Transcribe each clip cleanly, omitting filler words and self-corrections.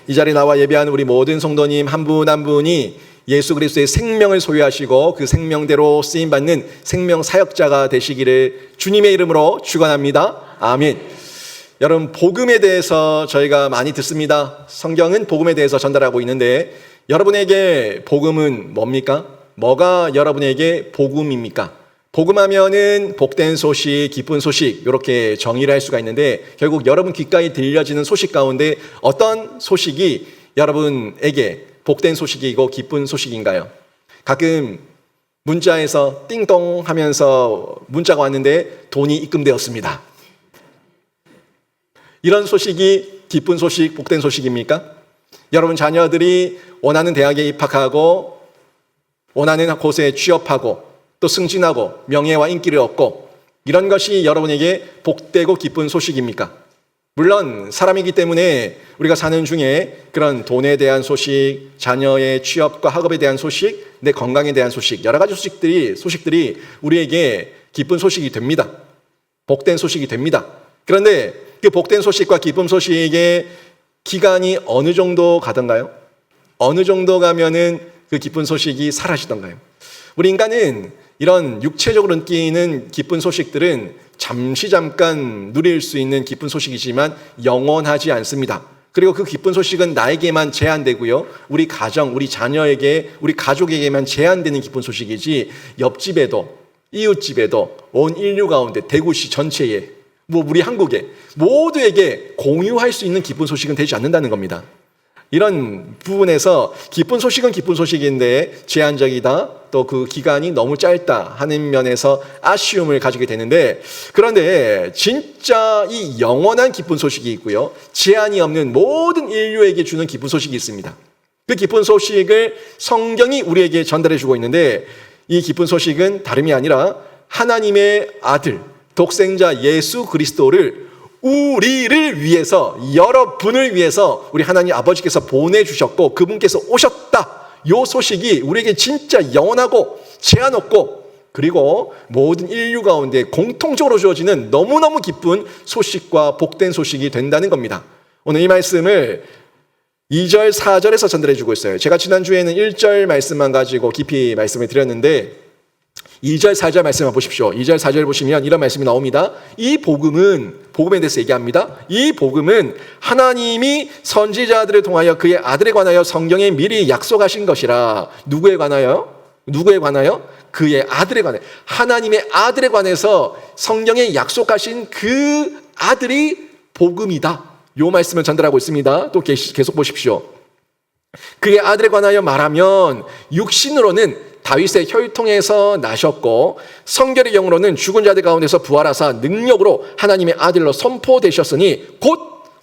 이 자리에 나와 예배하는 우리 모든 성도님 한 분 한 분이 예수 그리스도의 생명을 소유하시고 그 생명대로 쓰임받는 생명 사역자가 되시기를 주님의 이름으로 축원합니다. 아멘. 여러분, 복음에 대해서 저희가 많이 듣습니다. 성경은 복음에 대해서 전달하고 있는데 여러분에게 복음은 뭡니까? 뭐가 여러분에게 복음입니까? 복음하면은 복된 소식, 기쁜 소식 이렇게 정의를 할 수가 있는데 결국 여러분 귓가에 들려지는 소식 가운데 어떤 소식이 여러분에게 복된 소식이고 기쁜 소식인가요? 가끔 문자에서 띵동 하면서 문자가 왔는데 돈이 입금되었습니다. 이런 소식이 기쁜 소식, 복된 소식입니까? 여러분 자녀들이 원하는 대학에 입학하고 원하는 곳에 취업하고 또 승진하고 명예와 인기를 얻고 이런 것이 여러분에게 복되고 기쁜 소식입니까? 물론 사람이기 때문에 우리가 사는 중에 그런 돈에 대한 소식, 자녀의 취업과 학업에 대한 소식, 내 건강에 대한 소식, 여러 가지 소식들이 우리에게 기쁜 소식이 됩니다. 복된 소식이 됩니다. 그런데 그 복된 소식과 기쁜 소식의 기간이 어느 정도 가던가요? 어느 정도 가면은 그 기쁜 소식이 사라지던가요? 우리 인간은 이런 육체적으로 느끼는 기쁜 소식들은 잠깐 누릴 수 있는 기쁜 소식이지만 영원하지 않습니다. 그리고 그 기쁜 소식은 나에게만 제한되고요. 우리 가정, 우리 자녀에게, 우리 가족에게만 제한되는 기쁜 소식이지 옆집에도, 이웃집에도, 온 인류 가운데 대구시 전체에, 우리 한국에 모두에게 공유할 수 있는 기쁜 소식은 되지 않는다는 겁니다. 이런 부분에서 기쁜 소식은 기쁜 소식인데 제한적이다, 또 그 기간이 너무 짧다 하는 면에서 아쉬움을 가지게 되는데, 그런데 진짜 이 영원한 기쁜 소식이 있고요, 제한이 없는 모든 인류에게 주는 기쁜 소식이 있습니다. 그 기쁜 소식을 성경이 우리에게 전달해 주고 있는데, 이 기쁜 소식은 다름이 아니라 하나님의 아들 독생자 예수 그리스도를 우리를 위해서, 여러분을 위해서 우리 하나님 아버지께서 보내주셨고 그분께서 오셨다. 이 소식이 우리에게 진짜 영원하고 제한 없고 그리고 모든 인류 가운데 공통적으로 주어지는 너무너무 기쁜 소식과 복된 소식이 된다는 겁니다. 오늘 이 말씀을 2절, 4절에서 전달해 주고 있어요. 제가 지난주에는 1절 말씀만 가지고 깊이 말씀을 드렸는데 2절, 4절 말씀을 보십시오. 2절, 4절 보시면 이런 말씀이 나옵니다. 이 복음에 대해서 얘기합니다. 이 복음은 하나님이 선지자들을 통하여 그의 아들에 관하여 성경에 미리 약속하신 것이라. 누구에 관하여? 그의 아들에 관해. 하나님의 아들에 관해서 성경에 약속하신 그 아들이 복음이다. 요 말씀을 전달하고 있습니다. 또 계속 보십시오. 그의 아들에 관하여 말하면 육신으로는 다윗의 혈통에서 나셨고 성결의 영으로는 죽은 자들 가운데서 부활하사 능력으로 하나님의 아들로 선포되셨으니 곧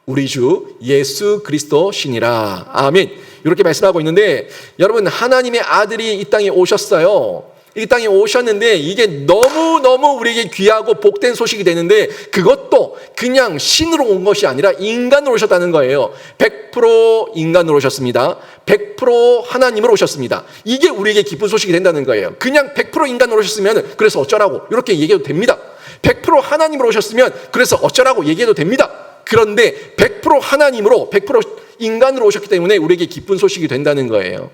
우리 주 예수 그리스도시니라. 아멘. 이렇게 말씀하고 있는데, 여러분 하나님의 아들이 이 땅에 오셨어요. 이 땅에 오셨는데 이게 너무너무 우리에게 귀하고 복된 소식이 되는데, 그것도 그냥 신으로 온 것이 아니라 인간으로 오셨다는 거예요. 100% 인간으로 오셨습니다. 100% 하나님으로 오셨습니다. 이게 우리에게 기쁜 소식이 된다는 거예요. 그냥 100% 인간으로 오셨으면 그래서 어쩌라고 이렇게 얘기해도 됩니다. 100% 하나님으로 오셨으면 그래서 어쩌라고 얘기해도 됩니다. 그런데 100% 하나님으로 100% 인간으로 오셨기 때문에 우리에게 기쁜 소식이 된다는 거예요.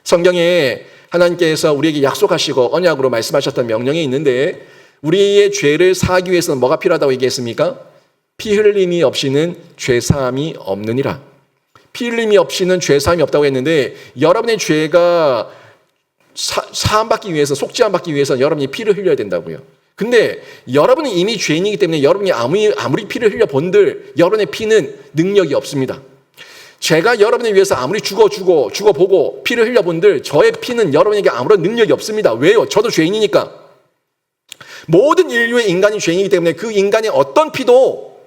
성경에 하나님께서 우리에게 약속하시고 언약으로 말씀하셨던 명령이 있는데, 우리의 죄를 사하기 위해서는 뭐가 필요하다고 얘기했습니까? 피 흘림이 없이는 죄 사함이 없느니라. 피 흘림이 없이는 죄 사함이 없다고 했는데, 여러분의 죄가 사함받기 위해서, 속죄함받기 위해서는 여러분이 피를 흘려야 된다고요. 근데 여러분은 이미 죄인이기 때문에 여러분이 아무리 피를 흘려 본들 여러분의 피는 능력이 없습니다. 제가 여러분을 위해서 아무리 죽어보고 피를 흘려본들 저의 피는 여러분에게 아무런 능력이 없습니다. 왜요? 저도 죄인이니까. 모든 인류의 인간이 죄인이기 때문에 그 인간의 어떤 피도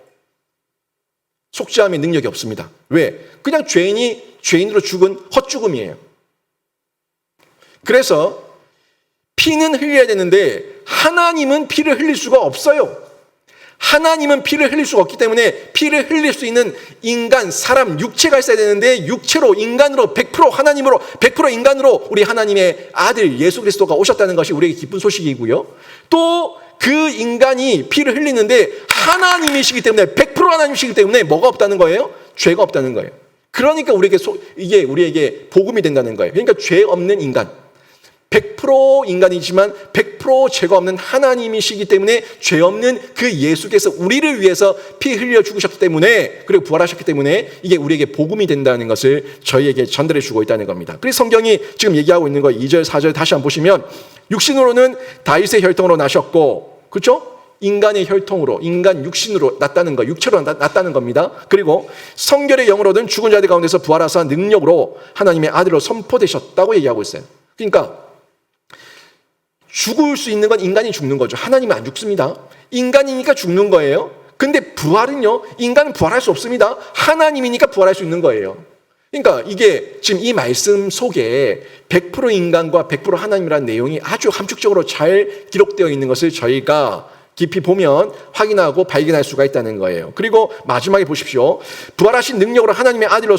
속죄함의 능력이 없습니다. 왜? 그냥 죄인으로 죽은 헛죽음이에요. 그래서 피는 흘려야 되는데 하나님은 피를 흘릴 수가 없어요. 하나님은 피를 흘릴 수가 없기 때문에 피를 흘릴 수 있는 인간, 사람, 육체가 있어야 되는데 육체로, 인간으로, 100% 하나님으로, 100% 인간으로 우리 하나님의 아들 예수 그리스도가 오셨다는 것이 우리에게 기쁜 소식이고요. 또 그 인간이 피를 흘리는데 하나님이시기 때문에, 100% 하나님이시기 때문에 뭐가 없다는 거예요? 죄가 없다는 거예요. 그러니까 이게 우리에게 복음이 된다는 거예요. 그러니까 죄 없는 인간. 100% 인간이지만 100% 죄가 없는 하나님이시기 때문에 죄 없는 그 예수께서 우리를 위해서 피 흘려 죽으셨기 때문에, 그리고 부활하셨기 때문에 이게 우리에게 복음이 된다는 것을 저희에게 전달해 주고 있다는 겁니다. 그래서 성경이 지금 얘기하고 있는 거 2절, 4절 다시 한번 보시면, 육신으로는 다윗의 혈통으로 나셨고, 그렇죠? 인간의 혈통으로, 인간 육신으로 났다는 거, 육체로 났다는 겁니다. 그리고 성결의 영으로는 죽은 자들 가운데서 부활하사 능력으로 하나님의 아들로 선포되셨다고 얘기하고 있어요. 그러니까 죽을 수 있는 건 인간이 죽는 거죠. 하나님은 안 죽습니다. 인간이니까 죽는 거예요. 근데 부활은요, 인간은 부활할 수 없습니다. 하나님이니까 부활할 수 있는 거예요. 그러니까 이게 지금 이 말씀 속에 100% 인간과 100% 하나님이라는 내용이 아주 함축적으로 잘 기록되어 있는 것을 저희가 깊이 보면 확인하고 발견할 수가 있다는 거예요. 그리고 마지막에 보십시오. 부활하신 능력으로 하나님의 아들로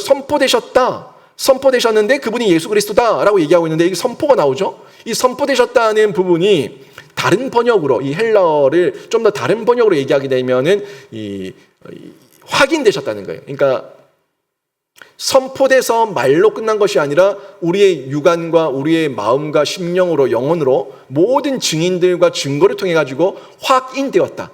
선포되셨는데 그분이 예수 그리스도다라고 얘기하고 있는데, 이게 선포가 나오죠. 이 선포되셨다는 부분이 다른 번역으로, 이 헬러를 좀 더 다른 번역으로 얘기하게 되면은 확인되셨다는 거예요. 그러니까 선포돼서 말로 끝난 것이 아니라 우리의 육안과 우리의 마음과 심령으로, 영혼으로 모든 증인들과 증거를 통해 가지고 확인되었다.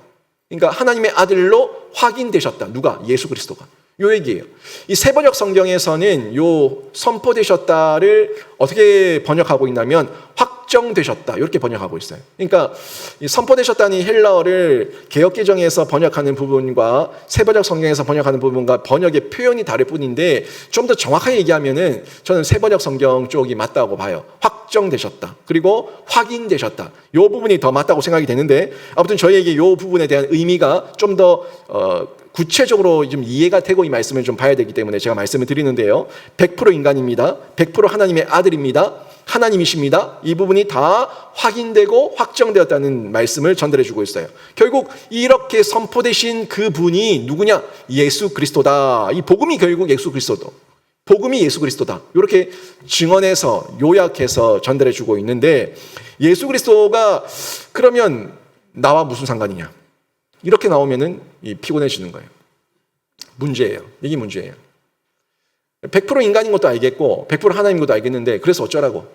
그러니까 하나님의 아들로 확인되셨다. 누가? 예수 그리스도가. 요 얘기예요. 이 세번역 성경에서는 요 선포되셨다를 어떻게 번역하고 있냐면 확정되셨다, 이렇게 번역하고 있어요. 그러니까 이 선포되셨다는 헬라어를 개역개정에서 번역하는 부분과 세번역 성경에서 번역하는 부분과 번역의 표현이 다를 뿐인데, 좀 더 정확하게 얘기하면은 저는 세번역 성경 쪽이 맞다고 봐요. 확정되셨다, 그리고 확인되셨다, 요 부분이 더 맞다고 생각이 되는데, 아무튼 저희에게 요 부분에 대한 의미가 좀 더 구체적으로 좀 이해가 되고 이 말씀을 좀 봐야 되기 때문에 제가 말씀을 드리는데요. 100% 인간입니다. 100% 하나님의 아들입니다. 하나님이십니다. 이 부분이 다 확인되고 확정되었다는 말씀을 전달해 주고 있어요. 결국 이렇게 선포되신 그 분이 누구냐? 예수 그리스도다. 이 복음이 결국 예수 그리스도다. 복음이 예수 그리스도다. 이렇게 증언해서 요약해서 전달해 주고 있는데, 예수 그리스도가 그러면 나와 무슨 상관이냐? 이렇게 나오면은 피곤해지는 거예요. 문제예요. 이게 문제예요. 100% 인간인 것도 알겠고 100% 하나님인 것도 알겠는데, 그래서 어쩌라고?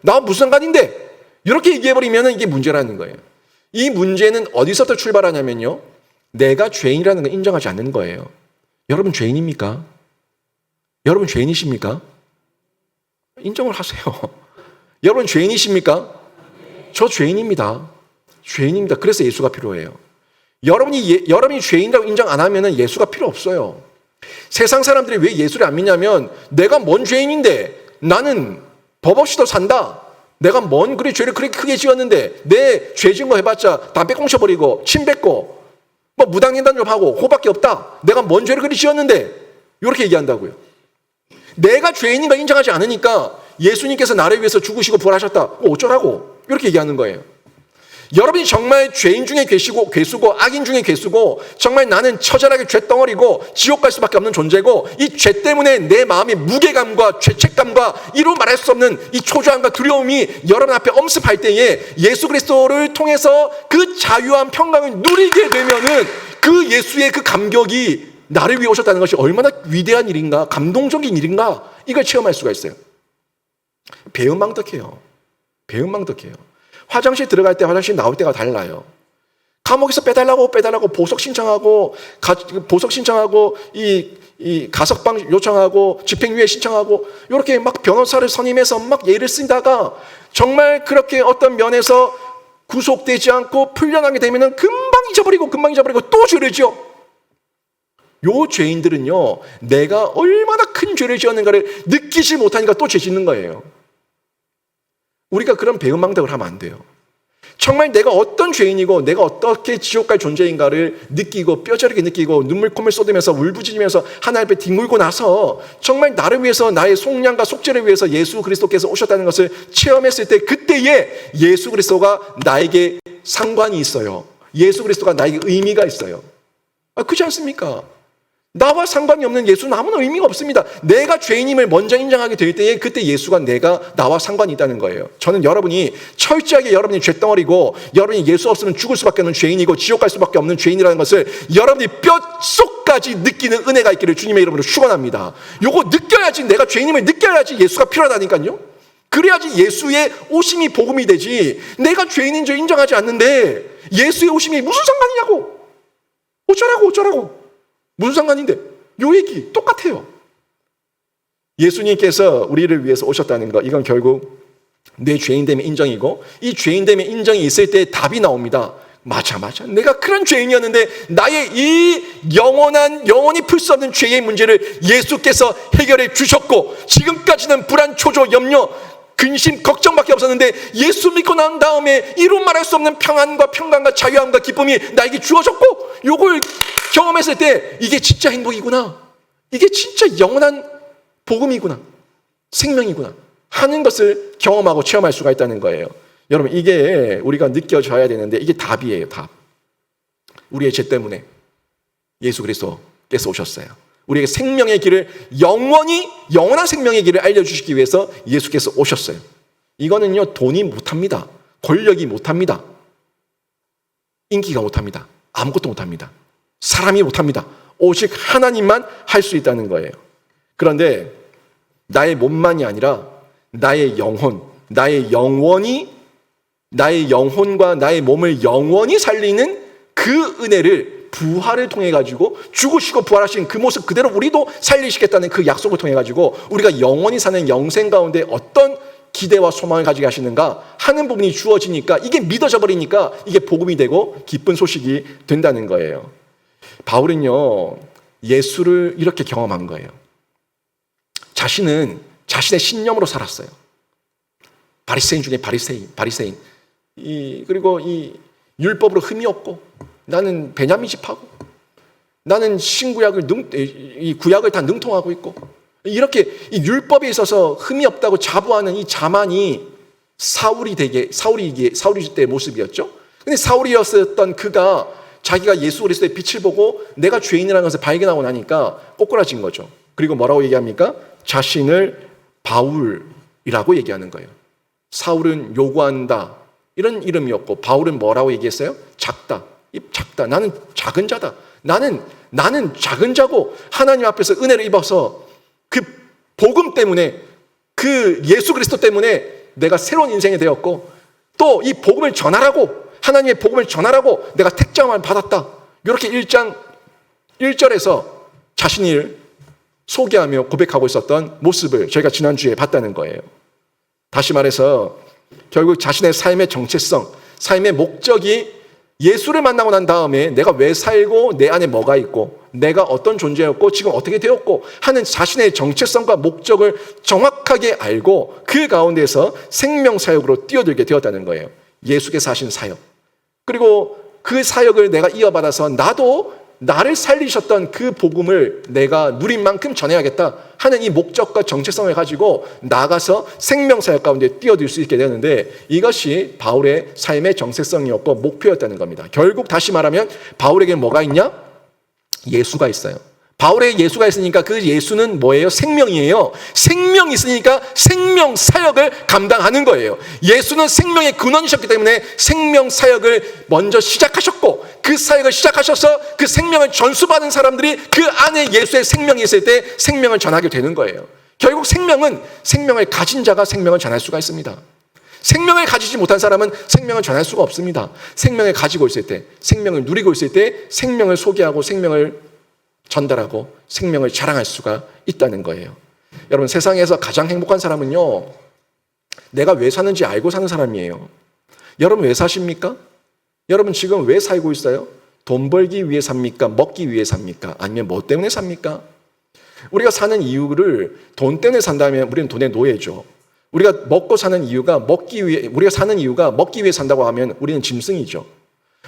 나와 무슨 상관인데? 이렇게 얘기해버리면 이게 문제라는 거예요. 이 문제는 어디서부터 출발하냐면요, 내가 죄인이라는 걸 인정하지 않는 거예요. 여러분 죄인입니까? 여러분 죄인이십니까? 인정을 하세요. 여러분 죄인이십니까? 저 죄인입니다. 죄인입니다. 그래서 예수가 필요해요. 여러분이 죄인이라고 인정 안 하면 예수가 필요 없어요. 세상 사람들이 왜 예수를 안 믿냐면, 내가 뭔 죄인인데, 나는 법 없이도 산다. 내가 뭔 그리 죄를 그렇게 크게 지었는데, 내 죄 지은 거 해봤자 담배 꽁쳐버리고 침 뱉고 뭐 무당횡단 좀 하고 그거밖에 없다. 내가 뭔 죄를 그리 지었는데, 이렇게 얘기한다고요. 내가 죄인인 걸 인정하지 않으니까 예수님께서 나를 위해서 죽으시고 부활하셨다, 어쩌라고? 이렇게 얘기하는 거예요. 여러분이 정말 죄인 중에 괴수고 악인 중에 괴수고, 정말 나는 처절하게 죄덩어리고 지옥 갈 수밖에 없는 존재고, 이 죄 때문에 내 마음의 무게감과 죄책감과 이루 말할 수 없는 이 초조함과 두려움이 여러분 앞에 엄습할 때에 예수 그리스도를 통해서 그 자유한 평강을 누리게 되면은, 그 예수의 그 감격이 나를 위해 오셨다는 것이 얼마나 위대한 일인가, 감동적인 일인가, 이걸 체험할 수가 있어요. 배은망덕해요. 화장실 들어갈 때 화장실 나올 때가 달라요. 감옥에서 빼달라고 보석 신청하고 이 가석방 요청하고 집행유예 신청하고 이렇게 막 변호사를 선임해서 막 예를 쓰다가 정말 그렇게 어떤 면에서 구속되지 않고 풀려나게 되면은 금방 잊어버리고 또 죄를 지어. 요 죄인들은요, 내가 얼마나 큰 죄를 지었는가를 느끼지 못하니까 또 죄 짓는 거예요. 우리가 그런 배은망덕을 하면 안 돼요. 정말 내가 어떤 죄인이고 내가 어떻게 지옥 갈 존재인가를 느끼고 뼈저리게 느끼고 눈물 콧물 쏟으면서 울부짖으면서 하나님 앞에 뒹굴고 나서 정말 나를 위해서, 나의 속량과 속죄를 위해서 예수 그리스도께서 오셨다는 것을 체험했을 때, 그때에 예수 그리스도가 나에게 상관이 있어요. 예수 그리스도가 나에게 의미가 있어요. 그렇지 않습니까? 나와 상관이 없는 예수는 아무런 의미가 없습니다. 내가 죄인임을 먼저 인정하게 될 때에 그때 예수가 나와 상관이 있다는 거예요. 저는 여러분이 철저하게 여러분이 죄덩어리고 여러분이 예수 없으면 죽을 수밖에 없는 죄인이고 지옥 갈 수밖에 없는 죄인이라는 것을 여러분이 뼛속까지 느끼는 은혜가 있기를 주님의 이름으로 축원합니다. 요거 느껴야지, 내가 죄인임을 느껴야지 예수가 필요하다니까요. 그래야지 예수의 오심이 복음이 되지. 내가 죄인인 줄 인정하지 않는데 예수의 오심이 무슨 상관이냐고. 어쩌라고. 무슨 상관인데? 요 얘기 똑같아요. 예수님께서 우리를 위해서 오셨다는 거, 이건 결국 내 죄인됨의 인정이고, 이 죄인됨의 인정이 있을 때 답이 나옵니다. 맞아. 내가 그런 죄인이었는데 나의 이 영원히 풀 수 없는 죄의 문제를 예수께서 해결해 주셨고, 지금까지는 불안, 초조, 염려, 근심, 걱정밖에 없었는데 예수 믿고 난 다음에 이루 말할 수 없는 평안과 평강과 자유함과 기쁨이 나에게 주어졌고, 요걸 경험했을 때 이게 진짜 행복이구나, 이게 진짜 영원한 복음이구나, 생명이구나 하는 것을 경험하고 체험할 수가 있다는 거예요. 여러분, 이게 우리가 느껴져야 되는데 이게 답이에요. 답. 우리의 죄 때문에 예수 그리스도께서 오셨어요. 우리에게 생명의 길을, 영원한 생명의 길을 알려주시기 위해서 예수께서 오셨어요. 이거는요, 돈이 못합니다. 권력이 못합니다. 인기가 못합니다. 아무것도 못합니다. 사람이 못합니다. 오직 하나님만 할 수 있다는 거예요. 그런데 나의 몸만이 아니라 나의 영혼, 나의 영혼과 나의 몸을 영원히 살리는 그 은혜를, 부활을 통해 가지고, 죽으시고 부활하신 그 모습 그대로 우리도 살리시겠다는 그 약속을 통해 가지고 우리가 영원히 사는 영생 가운데 어떤 기대와 소망을 가지게 하시는가 하는 부분이 주어지니까, 이게 믿어져 버리니까 이게 복음이 되고 기쁜 소식이 된다는 거예요. 바울은요, 예수를 이렇게 경험한 거예요. 자신의 신념으로 살았어요. 바리새인 중에 바리새인. 그리고 이 율법으로 흠이 없고, 나는 베냐민 집하고, 나는 이 구약을 다 능통하고 있고, 이렇게 이 율법에 있어서 흠이 없다고 자부하는 이 자만이 사울이 때의 모습이었죠. 근데 사울이었던 그가 자기가 예수 그리스도의 빛을 보고 내가 죄인이라는 것을 발견하고 나니까 꼬꾸라진 거죠. 그리고 뭐라고 얘기합니까? 자신을 바울이라고 얘기하는 거예요. 사울은 요구한다, 이런 이름이었고, 바울은 뭐라고 얘기했어요? 작다. 나는 작은 자다. 나는 작은 자고, 하나님 앞에서 은혜를 입어서 그 복음 때문에, 그 예수 그리스도 때문에 내가 새로운 인생이 되었고, 또 이 복음을 전하라고, 하나님의 복음을 전하라고 내가 택정을 받았다. 이렇게 1장 1절에서 자신을 소개하며 고백하고 있었던 모습을 저희가 지난주에 봤다는 거예요. 다시 말해서 결국 자신의 삶의 정체성, 삶의 목적이 예수를 만나고 난 다음에 내가 왜 살고 내 안에 뭐가 있고 내가 어떤 존재였고 지금 어떻게 되었고 하는 자신의 정체성과 목적을 정확하게 알고 그 가운데서 생명사역으로 뛰어들게 되었다는 거예요. 예수께서 하신 사역. 그리고 그 사역을 내가 이어받아서 나도 나를 살리셨던 그 복음을 내가 누린 만큼 전해야겠다 하는 이 목적과 정체성을 가지고 나가서 생명사역 가운데 뛰어들 수 있게 되는데, 이것이 바울의 삶의 정체성이었고 목표였다는 겁니다. 결국 다시 말하면 바울에게는 뭐가 있냐? 예수가 있어요. 바울의 예수가 있으니까 그 예수는 뭐예요? 생명이에요. 생명이 있으니까 생명 사역을 감당하는 거예요. 예수는 생명의 근원이셨기 때문에 생명 사역을 먼저 시작하셨고, 그 사역을 시작하셔서 그 생명을 전수받은 사람들이 그 안에 예수의 생명이 있을 때 생명을 전하게 되는 거예요. 결국 생명을 가진 자가 생명을 전할 수가 있습니다. 생명을 가지지 못한 사람은 생명을 전할 수가 없습니다. 생명을 가지고 있을 때, 생명을 누리고 있을 때 생명을 소개하고 생명을 전달하고 생명을 자랑할 수가 있다는 거예요. 여러분, 세상에서 가장 행복한 사람은요, 내가 왜 사는지 알고 사는 사람이에요. 여러분 왜 사십니까? 여러분 지금 왜 살고 있어요? 돈 벌기 위해 삽니까? 먹기 위해 삽니까? 아니면 뭐 때문에 삽니까? 우리가 사는 이유를 돈 때문에 산다면 우리는 돈의 노예죠. 우리가 먹고 사는 이유가 우리가 사는 이유가 먹기 위해 산다고 하면 우리는 짐승이죠.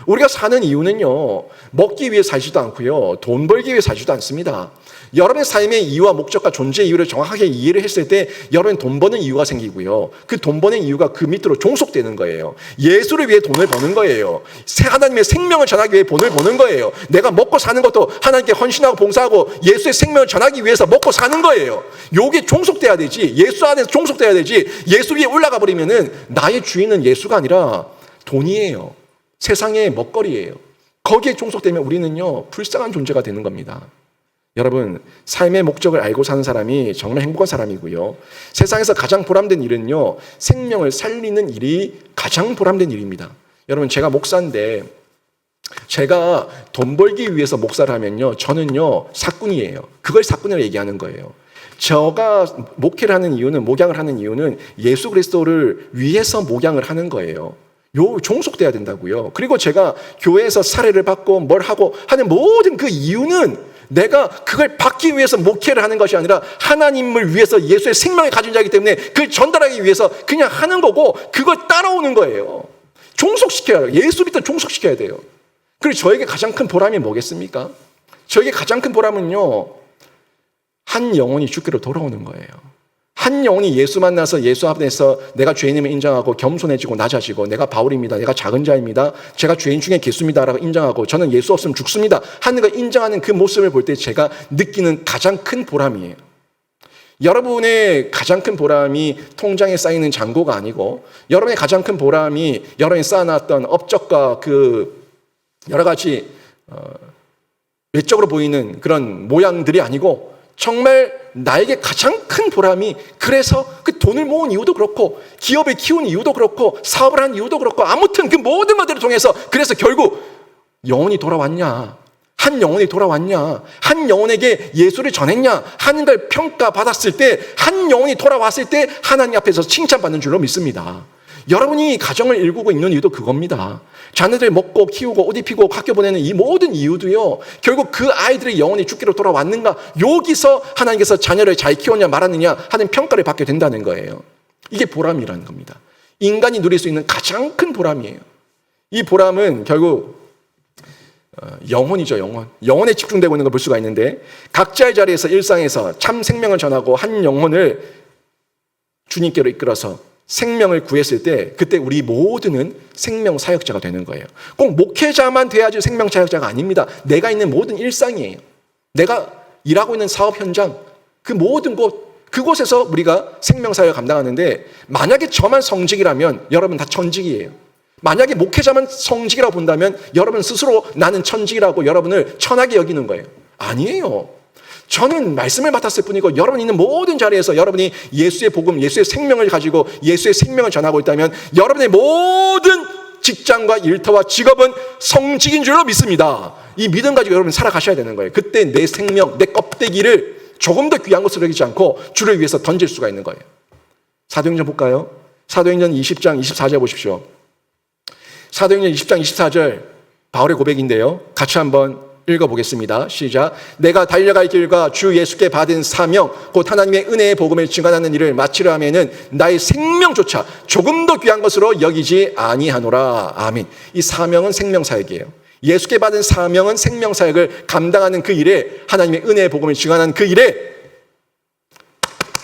우리가 사는 이유는요, 먹기 위해 살지도 않고요, 돈 벌기 위해 살지도 않습니다. 여러분의 삶의 이유와 목적과 존재 이유를 정확하게 이해를 했을 때 여러분 돈 버는 이유가 생기고요. 그 돈 버는 이유가 그 밑으로 종속되는 거예요. 예수를 위해 돈을 버는 거예요. 하나님의 생명을 전하기 위해 돈을 버는 거예요. 내가 먹고 사는 것도 하나님께 헌신하고 봉사하고 예수의 생명을 전하기 위해서 먹고 사는 거예요. 요게 종속돼야 되지. 예수 안에서 종속돼야 되지. 예수 위에 올라가 버리면은 나의 주인은 예수가 아니라 돈이에요. 세상의 먹거리예요. 거기에 종속되면 우리는요, 불쌍한 존재가 되는 겁니다. 여러분, 삶의 목적을 알고 사는 사람이 정말 행복한 사람이고요. 세상에서 가장 보람된 일은요, 생명을 살리는 일이 가장 보람된 일입니다. 여러분, 제가 목사인데 제가 돈 벌기 위해서 목사를 하면요, 저는요, 사꾼이에요. 그걸 사꾼이라고 얘기하는 거예요. 제가 목회를 하는 이유는, 목양을 하는 이유는 예수 그리스도를 위해서 목양을 하는 거예요. 종속돼야 된다고요. 그리고 제가 교회에서 사례를 받고 뭘 하고 하는 모든 그 이유는 내가 그걸 받기 위해서 목회를 하는 것이 아니라 하나님을 위해서 예수의 생명을 가진 자이기 때문에 그걸 전달하기 위해서 그냥 하는 거고 그걸 따라오는 거예요. 종속시켜야 해요. 예수부터 종속시켜야 돼요. 그리고 저에게 가장 큰 보람이 뭐겠습니까? 저에게 가장 큰 보람은요, 한 영혼이 주께로 돌아오는 거예요. 한 영혼이 예수 만나서 예수 앞에서 내가 죄인임을 인정하고 겸손해지고 낮아지고 내가 바울입니다. 내가 작은 자입니다. 제가 죄인 중에 개수입니다라고 인정하고 저는 예수 없으면 죽습니다 하는 걸 인정하는 그 모습을 볼 때 제가 느끼는 가장 큰 보람이에요. 여러분의 가장 큰 보람이 통장에 쌓이는 잔고가 아니고 여러분의 가장 큰 보람이 여러분이 쌓아놨던 업적과 그 여러 가지 외적으로 보이는 그런 모양들이 아니고 정말 나에게 가장 큰 보람이 그래서 그 돈을 모은 이유도 그렇고 기업을 키운 이유도 그렇고 사업을 한 이유도 그렇고 아무튼 그 모든 것들을 통해서 그래서 결국 영혼이 돌아왔냐, 한 영혼이 돌아왔냐, 한 영혼에게 예수를 전했냐 하는 걸 평가받았을 때 한 영혼이 돌아왔을 때 하나님 앞에서 칭찬받는 줄로 믿습니다. 여러분이 가정을 일구고 있는 이유도 그겁니다. 자녀들 먹고 키우고 옷 입히고 학교 보내는 이 모든 이유도요, 결국 그 아이들의 영혼이 주께로 돌아왔는가, 여기서 하나님께서 자녀를 잘 키웠냐 말았느냐 하는 평가를 받게 된다는 거예요. 이게 보람이라는 겁니다. 인간이 누릴 수 있는 가장 큰 보람이에요. 이 보람은 결국 영혼이죠, 영혼. 영혼에 집중되고 있는 걸 볼 수가 있는데 각자의 자리에서 일상에서 참 생명을 전하고 한 영혼을 주님께로 이끌어서 생명을 구했을 때 그때 우리 모두는 생명 사역자가 되는 거예요. 꼭 목회자만 돼야지 생명 사역자가 아닙니다. 내가 있는 모든 일상이에요. 내가 일하고 있는 사업 현장, 그 모든 곳, 그곳에서 우리가 생명 사역을 감당하는데 만약에 저만 성직이라면 여러분 다 천직이에요. 만약에 목회자만 성직이라고 본다면 여러분 스스로 나는 천직이라고 여러분을 천하게 여기는 거예요. 아니에요. 저는 말씀을 맡았을 뿐이고 여러분이 있는 모든 자리에서 여러분이 예수의 복음, 예수의 생명을 가지고 예수의 생명을 전하고 있다면 여러분의 모든 직장과 일터와 직업은 성직인 줄로 믿습니다. 이 믿음 가지고 여러분 살아가셔야 되는 거예요. 그때 내 생명, 내 껍데기를 조금 더 귀한 것으로 여기지 않고 주를 위해서 던질 수가 있는 거예요. 사도행전 볼까요? 사도행전 20장 24절 보십시오. 사도행전 20장 24절 바울의 고백인데요. 같이 한번 읽어보겠습니다. 시작. 내가 달려갈 길과 주 예수께 받은 사명 곧 하나님의 은혜의 복음을 증언하는 일을 마치려 하면은 나의 생명조차 조금 더 귀한 것으로 여기지 아니하노라. 아멘. 이 사명은 생명사역이에요. 예수께 받은 사명은 생명사역을 감당하는 그 일에 하나님의 은혜의 복음을 증언하는 그 일에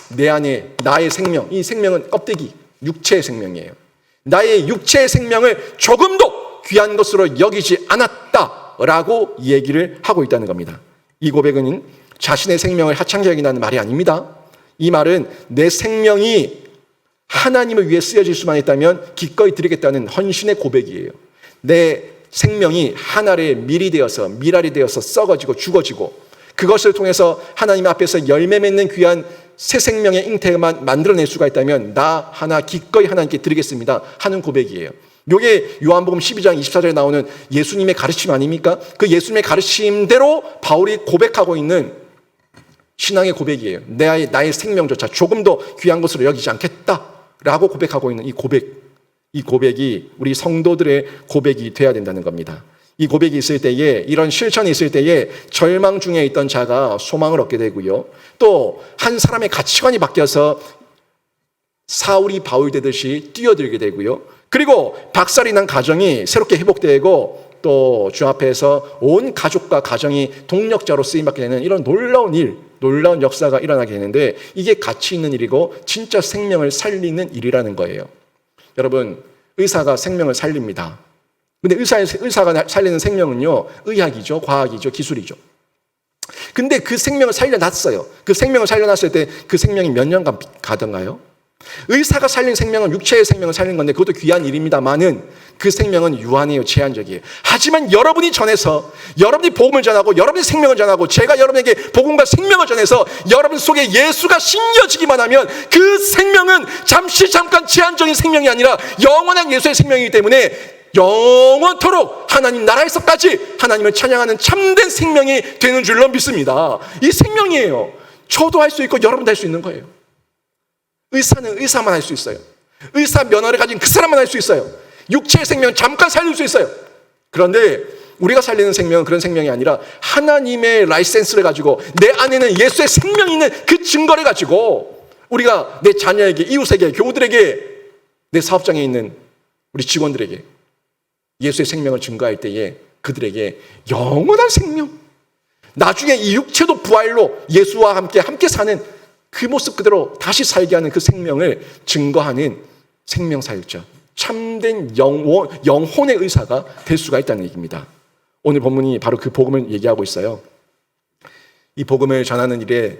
내 안에 나의 생명, 이 생명은 껍데기, 육체의 생명이에요. 나의 육체의 생명을 조금 더 귀한 것으로 여기지 않았다 라고 얘기를 하고 있다는 겁니다. 이 고백은 자신의 생명을 하찮게 여긴다는 말이 아닙니다. 이 말은 내 생명이 하나님을 위해 쓰여질 수만 있다면 기꺼이 드리겠다는 헌신의 고백이에요. 내 생명이 하늘의 밀이 되어서 밀알이 되어서 썩어지고 죽어지고 그것을 통해서 하나님 앞에서 열매 맺는 귀한 새 생명의 잉태만 만들어낼 수가 있다면 나 하나 기꺼이 하나님께 드리겠습니다 하는 고백이에요. 이게 요한복음 12장 24절에 나오는 예수님의 가르침 아닙니까? 그 예수님의 가르침대로 바울이 고백하고 있는 신앙의 고백이에요. 나의 생명조차 조금 더 귀한 것으로 여기지 않겠다라고 고백하고 있는 이 고백이 우리 성도들의 고백이 돼야 된다는 겁니다. 이 고백이 있을 때에, 이런 실천이 있을 때에 절망 중에 있던 자가 소망을 얻게 되고요. 또 한 사람의 가치관이 바뀌어서 사울이 바울 되듯이 뛰어들게 되고요. 그리고 박살이 난 가정이 새롭게 회복되고 또 주 앞에서 온 가족과 가정이 동력자로 쓰임받게 되는 이런 놀라운 일, 놀라운 역사가 일어나게 되는데 이게 가치 있는 일이고 진짜 생명을 살리는 일이라는 거예요. 여러분, 의사가 생명을 살립니다. 근데 의사가 살리는 생명은요, 의학이죠, 과학이죠, 기술이죠. 근데 그 생명을 살려놨어요. 그 생명을 살려놨을 때 그 생명이 몇 년간 가던가요? 의사가 살린 생명은 육체의 생명을 살린 건데 그것도 귀한 일입니다만은 그 생명은 유한해요. 제한적이에요. 하지만 여러분이 전해서 여러분이 복음을 전하고 여러분이 생명을 전하고 제가 여러분에게 복음과 생명을 전해서 여러분 속에 예수가 심겨지기만 하면 그 생명은 잠깐 제한적인 생명이 아니라 영원한 예수의 생명이기 때문에 영원토록 하나님 나라에서까지 하나님을 찬양하는 참된 생명이 되는 줄로 믿습니다. 이 생명이에요. 저도 할 수 있고 여러분도 할 수 있는 거예요. 의사는 의사만 할 수 있어요. 의사 면허를 가진 그 사람만 할 수 있어요. 육체의 생명 잠깐 살릴 수 있어요. 그런데 우리가 살리는 생명은 그런 생명이 아니라 하나님의 라이센스를 가지고 내 안에는 예수의 생명이 있는 그 증거를 가지고 우리가 내 자녀에게, 이웃에게, 교우들에게, 내 사업장에 있는 우리 직원들에게 예수의 생명을 증거할 때에 그들에게 영원한 생명, 나중에 이 육체도 부활로 예수와 함께 사는 그 모습 그대로 다시 살게 하는 그 생명을 증거하는 생명사역자, 참된 영혼의 의사가 될 수가 있다는 얘기입니다. 오늘 본문이 바로 그 복음을 얘기하고 있어요. 이 복음을 전하는 일에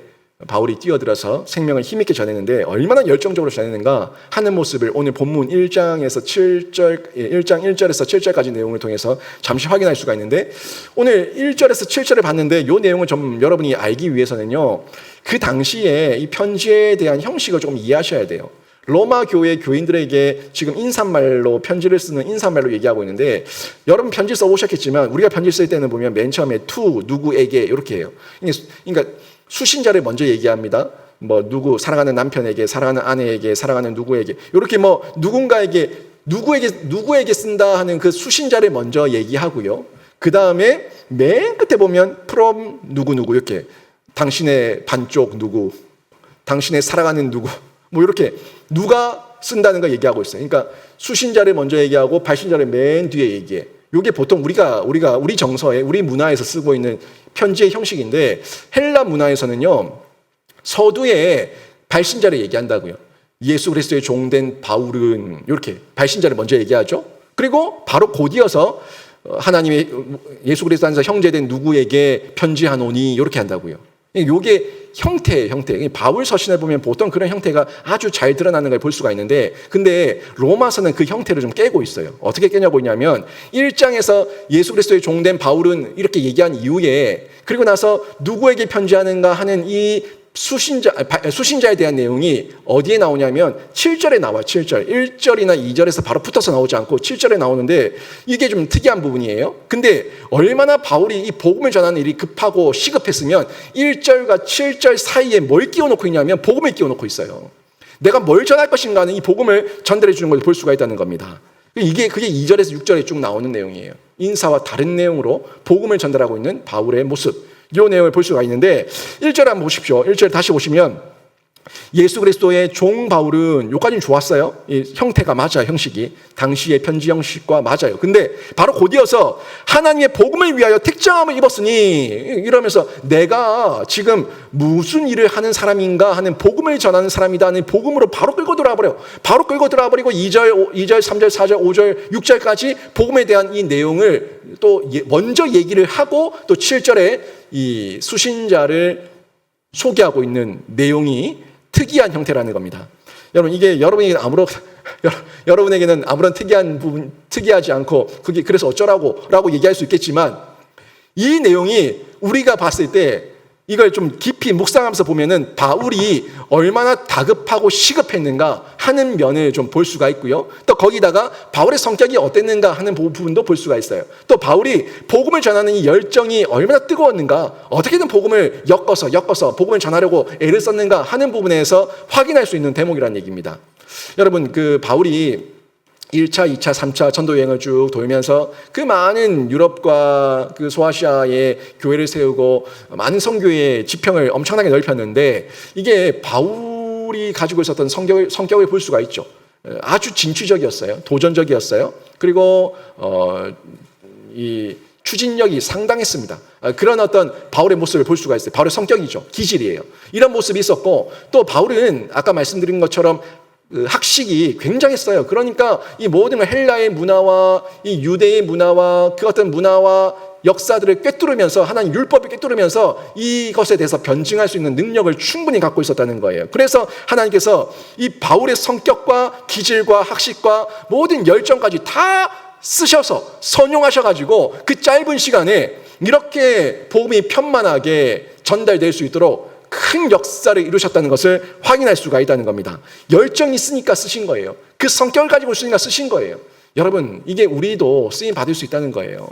바울이 뛰어들어서 생명을 힘있게 전했는데 얼마나 열정적으로 전했는가 하는 모습을 오늘 본문 1장에서 7절, 1장 1절에서 7절까지 내용을 통해서 잠시 확인할 수가 있는데 오늘 1절에서 7절을 봤는데 이 내용을 좀 여러분이 알기 위해서는요, 그 당시에 이 편지에 대한 형식을 조금 이해하셔야 돼요. 로마 교회 교인들에게 지금 인사말로 편지를 쓰는 인사말로 얘기하고 있는데 여러분 편지 써보셨겠지만 우리가 편지 쓸 때는 보면 맨 처음에 to 누구에게 이렇게 해요. 그러니까 수신자를 먼저 얘기합니다. 뭐 누구, 사랑하는 남편에게, 사랑하는 아내에게, 사랑하는 누구에게, 이렇게 뭐 누구에게 쓴다 하는 그 수신자를 먼저 얘기하고요. 그 다음에 맨 끝에 보면 from 누구 이렇게 당신의 반쪽 누구, 당신의 사랑하는 누구, 뭐 이렇게 누가 쓴다는 걸 얘기하고 있어요. 그러니까 수신자를 먼저 얘기하고 발신자를 맨 뒤에 얘기해. 이게 보통 우리 정서에, 우리 문화에서 쓰고 있는 편지의 형식인데 헬라 문화에서는요, 서두에 발신자를 얘기한다고요. 예수 그리스도의 종된 바울은 이렇게 발신자를 먼저 얘기하죠. 그리고 바로 곧이어서 하나님의 예수 그리스도 안에서 형제된 누구에게 편지하노니 이렇게 한다고요. 이게 형태예요, 형태. 바울 서신에 보면 보통 그런 형태가 아주 잘 드러나는 걸 볼 수가 있는데 근데 로마서는 그 형태를 좀 깨고 있어요. 어떻게 깨냐고 했냐면 1장에서 예수 그리스도의 종된 바울은 이렇게 얘기한 이후에 그리고 나서 누구에게 편지하는가 하는 이 수신자에 대한 내용이 어디에 나오냐면 7절에 나와요. 7절. 1절이나 2절에서 바로 붙어서 나오지 않고 7절에 나오는데 이게 좀 특이한 부분이에요. 근데 얼마나 바울이 이 복음을 전하는 일이 급하고 시급했으면 1절과 7절 사이에 뭘 끼워놓고 있냐면 복음을 끼워놓고 있어요. 내가 뭘 전할 것인가 하는 이 복음을 전달해 주는 걸 볼 수가 있다는 겁니다. 그게 2절에서 6절에 쭉 나오는 내용이에요. 인사와 다른 내용으로 복음을 전달하고 있는 바울의 모습. 이 내용을 볼 수가 있는데 1절 한번 보십시오. 1절 다시 보시면 예수 그리스도의 종 바울은 여기까지는 좋았어요. 이 형태가 맞아요. 형식이 당시의 편지 형식과 맞아요. 근데 바로 곧이어서 하나님의 복음을 위하여 택정함을 입었으니 이러면서 내가 지금 무슨 일을 하는 사람인가 하는 복음을 전하는 사람이다 하는 복음으로 바로 끌고 들어와버려요. 바로 끌고 들어와버리고 2절, 3절, 4절, 5절, 6절까지 복음에 대한 이 내용을 또 먼저 얘기를 하고 또 7절에 이 수신자를 소개하고 있는 내용이 특이한 형태라는 겁니다. 여러분, 이게 여러분에게는 아무런 특이한 부분, 특이하지 않고 그게 그래서 어쩌라고 얘기할 수 있겠지만 이 내용이 우리가 봤을 때 이걸 좀 깊이 묵상하면서 보면은 바울이 얼마나 다급하고 시급했는가 하는 면을 좀 볼 수가 있고요. 또 거기다가 바울의 성격이 어땠는가 하는 부분도 볼 수가 있어요. 또 바울이 복음을 전하는 이 열정이 얼마나 뜨거웠는가, 어떻게든 복음을 엮어서 복음을 전하려고 애를 썼는가 하는 부분에서 확인할 수 있는 대목이라는 얘기입니다. 여러분, 그 바울이 1차, 2차, 3차 전도 여행을 쭉 돌면서 그 많은 유럽과 그 소아시아에 교회를 세우고 많은 선교의 지평을 엄청나게 넓혔는데 이게 바울이 가지고 있었던 성격을 볼 수가 있죠. 아주 진취적이었어요. 도전적이었어요. 그리고 이 추진력이 상당했습니다. 그런 어떤 바울의 모습을 볼 수가 있어요. 바울의 성격이죠. 기질이에요. 이런 모습이 있었고, 또 바울은 아까 말씀드린 것처럼 학식이 굉장했어요. 그러니까 이 모든 헬라의 문화와 이 유대의 문화와 그 어떤 문화와 역사들을 꿰뚫으면서, 하나님 율법을 꿰뚫으면서 이것에 대해서 변증할 수 있는 능력을 충분히 갖고 있었다는 거예요. 그래서 하나님께서 이 바울의 성격과 기질과 학식과 모든 열정까지 다 쓰셔서 선용하셔가지고 그 짧은 시간에 이렇게 복음이 편만하게 전달될 수 있도록 큰 역사를 이루셨다는 것을 확인할 수가 있다는 겁니다. 열정이 있으니까 쓰신 거예요. 그 성격을 가지고 있으니까 쓰신 거예요. 여러분, 이게 우리도 쓰임 받을 수 있다는 거예요.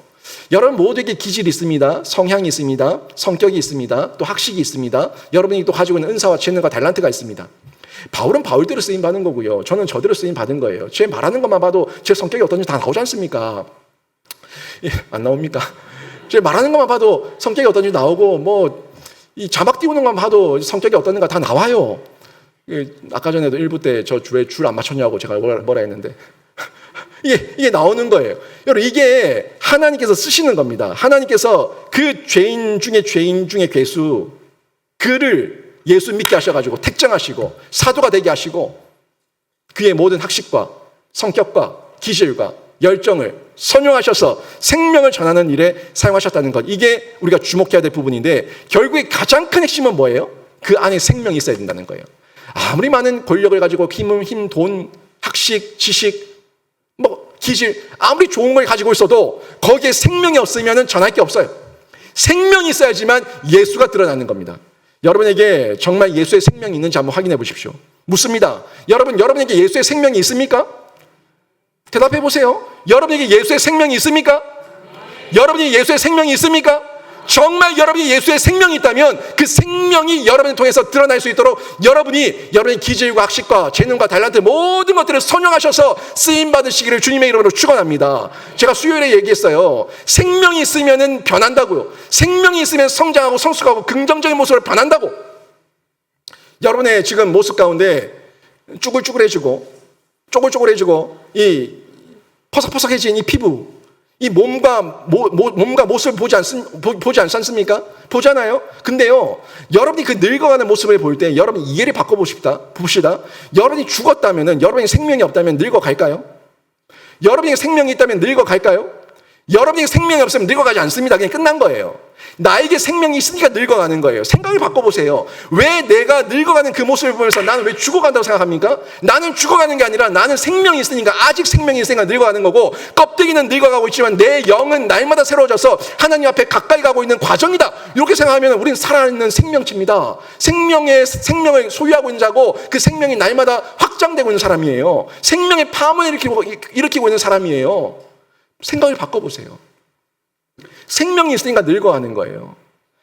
여러분 모두에게 기질이 있습니다. 성향이 있습니다. 성격이 있습니다. 또 학식이 있습니다. 여러분이 또 가지고 있는 은사와 재능과 달란트가 있습니다. 바울은 바울대로 쓰임 받은 거고요. 저는 저대로 쓰임 받은 거예요. 제 말하는 것만 봐도 제 성격이 어떤지 다 나오지 않습니까? 예, 안 나옵니까? 제 말하는 것만 봐도 성격이 어떤지 나오고, 이 자막 띄우는 것만 봐도 성격이 어떤가 다 나와요. 아까 전에도 1부 때 저 왜 줄 안 맞췄냐고 제가 뭐라 했는데. 이게 나오는 거예요. 여러분, 이게 하나님께서 쓰시는 겁니다. 하나님께서 그 죄인 중에 괴수, 그를 예수 믿게 하셔가지고 택정하시고 사도가 되게 하시고 그의 모든 학식과 성격과 기질과 열정을 선용하셔서 생명을 전하는 일에 사용하셨다는 것. 이게 우리가 주목해야 될 부분인데, 결국에 가장 큰 핵심은 뭐예요? 그 안에 생명이 있어야 된다는 거예요. 아무리 많은 권력을 가지고 힘, 돈, 학식, 지식, 기질, 아무리 좋은 걸 가지고 있어도 거기에 생명이 없으면 전할 게 없어요. 생명이 있어야지만 예수가 드러나는 겁니다. 여러분에게 정말 예수의 생명이 있는지 한번 확인해 보십시오. 묻습니다. 여러분에게 예수의 생명이 있습니까? 대답해 보세요. 여러분에게 예수의 생명이 있습니까? 여러분이 예수의 생명이 있습니까? 정말 여러분이 예수의 생명이 있다면 그 생명이 여러분을 통해서 드러날 수 있도록 여러분의 기질과 학식과 재능과 달란트 모든 것들을 선용하셔서 쓰임 받으시기를 주님의 이름으로 축원합니다. 제가 수요일에 얘기했어요. 생명이 있으면 변한다고요. 생명이 있으면 성장하고 성숙하고 긍정적인 모습을 변한다고. 여러분의 지금 모습 가운데 쭈글쭈글해지고 쪼글쪼글해지고 이 퍼석퍼석해진 이 피부, 이 몸과 모습을 보지 않지 않습니까? 보잖아요. 근데요, 여러분이 그 늙어가는 모습을 볼 때 여러분 이해를 바꿔봅시다. 여러분이 죽었다면은, 여러분이 생명이 없다면 늙어갈까요? 여러분이 생명이 있다면 늙어갈까요? 여러분이 생명이 없으면 늙어가지 않습니다. 그냥 끝난 거예요. 나에게 생명이 있으니까 늙어가는 거예요. 생각을 바꿔보세요. 왜 내가 늙어가는 그 모습을 보면서 나는 왜 죽어간다고 생각합니까? 나는 죽어가는 게 아니라 나는 생명이 있으니까, 아직 생명이 있으니까 늙어가는 거고, 껍데기는 늙어가고 있지만 내 영은 날마다 새로워져서 하나님 앞에 가까이 가고 있는 과정이다. 이렇게 생각하면 우리는 살아있는 생명체입니다. 생명을 소유하고 있는 자고, 그 생명이 날마다 확장되고 있는 사람이에요. 생명의 파문을 일으키고 있는 사람이에요. 생각을 바꿔보세요. 생명이 있으니까 늙어가는 거예요.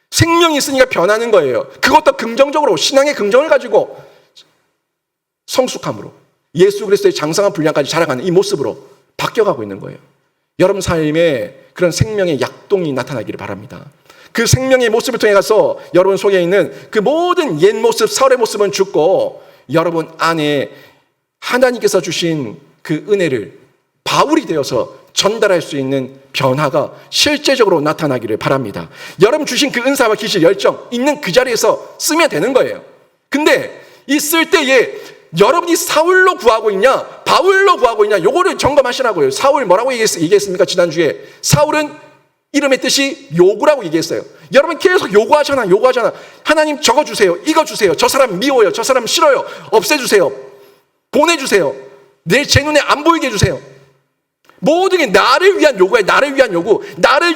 생명이 있으니까 변하는 거예요. 그것도 긍정적으로, 신앙의 긍정을 가지고 성숙함으로 예수 그리스도의 장성한 분량까지 자라가는 이 모습으로 바뀌어가고 있는 거예요. 여러분 삶에 그런 생명의 약동이 나타나기를 바랍니다. 그 생명의 모습을 통해 가서 여러분 속에 있는 그 모든 옛 모습, 설의 모습은 죽고 여러분 안에 하나님께서 주신 그 은혜를 바울이 되어서 전달할 수 있는 변화가 실제적으로 나타나기를 바랍니다. 여러분 주신 그 은사와 기질, 열정 있는 그 자리에서 쓰면 되는 거예요. 근데 이 쓸 때에 여러분이 사울로 구하고 있냐, 바울로 구하고 있냐, 요거를 점검하시라고요. 사울 뭐라고 얘기했습니까? 지난주에 사울은 이름의 뜻이 요구라고 얘기했어요. 여러분 계속 요구하잖아. 하나님 저거 주세요, 이거 주세요, 저 사람 미워요, 저 사람 싫어요, 없애주세요, 보내주세요, 제 눈에 안 보이게 해주세요. 모든 게 나를 위한 요구예요. 나를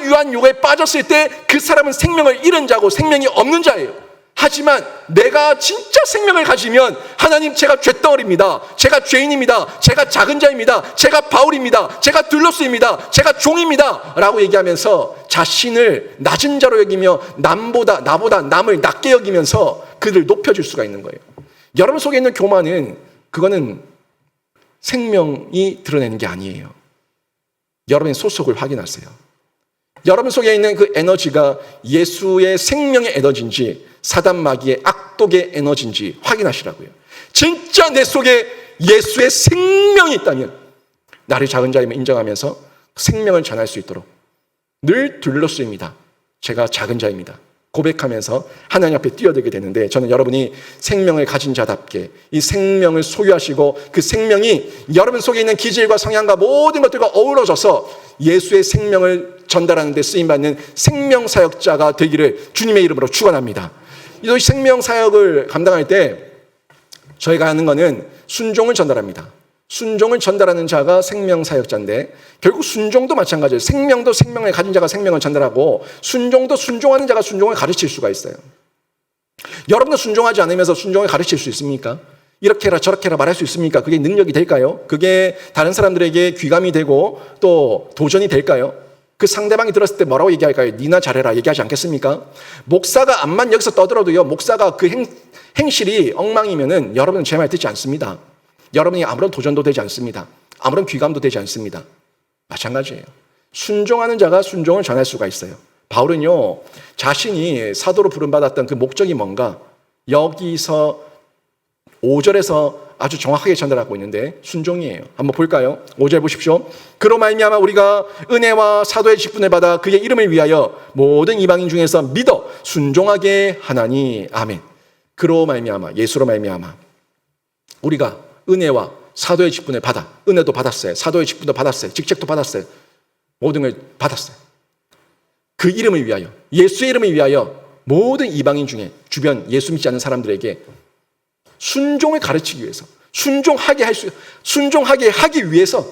위한 요구에 빠졌을 때 그 사람은 생명을 잃은 자고 생명이 없는 자예요. 하지만 내가 진짜 생명을 가지면 하나님, 제가 쇳덩어리입니다, 제가 죄인입니다, 제가 작은 자입니다, 제가 바울입니다, 제가 들로스입니다, 제가 종입니다 라고 얘기하면서 자신을 낮은 자로 여기며 나보다 남을 낮게 여기면서 그를 높여줄 수가 있는 거예요. 여러분 속에 있는 교만은, 그거는 생명이 드러내는 게 아니에요. 여러분의 소속을 확인하세요. 여러분 속에 있는 그 에너지가 예수의 생명의 에너지인지 사단 마귀의 악독의 에너지인지 확인하시라고요. 진짜 내 속에 예수의 생명이 있다면 나를 작은 자임을 인정하면서 생명을 전할 수 있도록 늘 둘러쓰입니다. 제가 작은 자입니다. 고백하면서 하나님 앞에 뛰어들게 되는데, 저는 여러분이 생명을 가진 자답게 이 생명을 소유하시고 그 생명이 여러분 속에 있는 기질과 성향과 모든 것들과 어우러져서 예수의 생명을 전달하는 데 쓰임받는 생명사역자가 되기를 주님의 이름으로 축원합니다. 이 생명사역을 감당할 때 저희가 하는 것은 순종을 전달합니다. 순종을 전달하는 자가 생명사역자인데, 결국 순종도 마찬가지예요. 생명도 생명을 가진 자가 생명을 전달하고, 순종도 순종하는 자가 순종을 가르칠 수가 있어요. 여러분도 순종하지 않으면서 순종을 가르칠 수 있습니까? 이렇게 해라 저렇게 해라 말할 수 있습니까? 그게 능력이 될까요? 그게 다른 사람들에게 귀감이 되고 또 도전이 될까요? 그 상대방이 들었을 때 뭐라고 얘기할까요? 니나 잘해라 얘기하지 않겠습니까? 목사가 암만 여기서 떠들어도요, 목사가 그 행실이 엉망이면은 여러분은 제 말 듣지 않습니다. 여러분이 아무런 도전도 되지 않습니다. 아무런 귀감도 되지 않습니다. 마찬가지예요. 순종하는 자가 순종을 전할 수가 있어요. 바울은요, 자신이 사도로 부름받았던 그 목적이 뭔가 여기서 5절에서 아주 정확하게 전달하고 있는데 순종이에요. 한번 볼까요? 5절 보십시오. 그로 말미암아 우리가 은혜와 사도의 직분을 받아 그의 이름을 위하여 모든 이방인 중에서 믿어 순종하게 하나니. 아멘. 그로 말미암아, 예수로 말미암아 우리가 은혜와 사도의 직분을 받아, 은혜도 받았어요. 사도의 직분도 받았어요. 직책도 받았어요. 모든 걸 받았어요. 그 이름을 위하여, 예수의 이름을 위하여 모든 이방인 중에 주변 예수 믿지 않는 사람들에게 순종을 가르치기 위해서, 순종하게 하기 위해서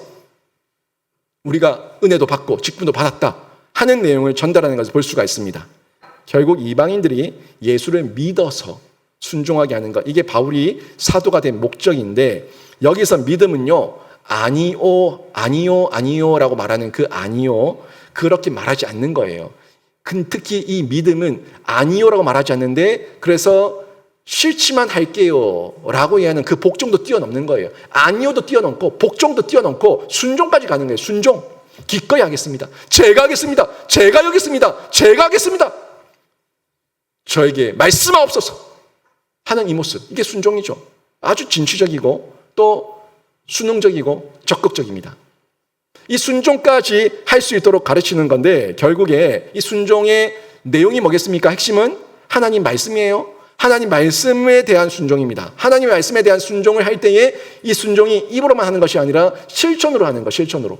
우리가 은혜도 받고 직분도 받았다 하는 내용을 전달하는 것을 볼 수가 있습니다. 결국 이방인들이 예수를 믿어서 순종하게 하는 것, 이게 바울이 사도가 된 목적인데, 여기서 믿음은요, 아니요 라고 말하는 그 아니요, 그렇게 말하지 않는 거예요. 특히 이 믿음은 아니요라고 말하지 않는데, 그래서 싫지만 할게요 라고 얘기하는 그 복종도 뛰어넘는 거예요. 아니요도 뛰어넘고 복종도 뛰어넘고 순종까지 가는 거예요. 순종. 기꺼이 하겠습니다. 제가 하겠습니다. 제가 여겠습니다. 제가 하겠습니다. 저에게 말씀하옵소서 하는 이 모습, 이게 순종이죠. 아주 진취적이고 또 수능적이고 적극적입니다. 이 순종까지 할 수 있도록 가르치는 건데, 결국에 이 순종의 내용이 뭐겠습니까? 핵심은 하나님 말씀이에요. 하나님 말씀에 대한 순종입니다. 하나님 말씀에 대한 순종을 할 때에 이 순종이 입으로만 하는 것이 아니라 실천으로 하는 것, 실천으로.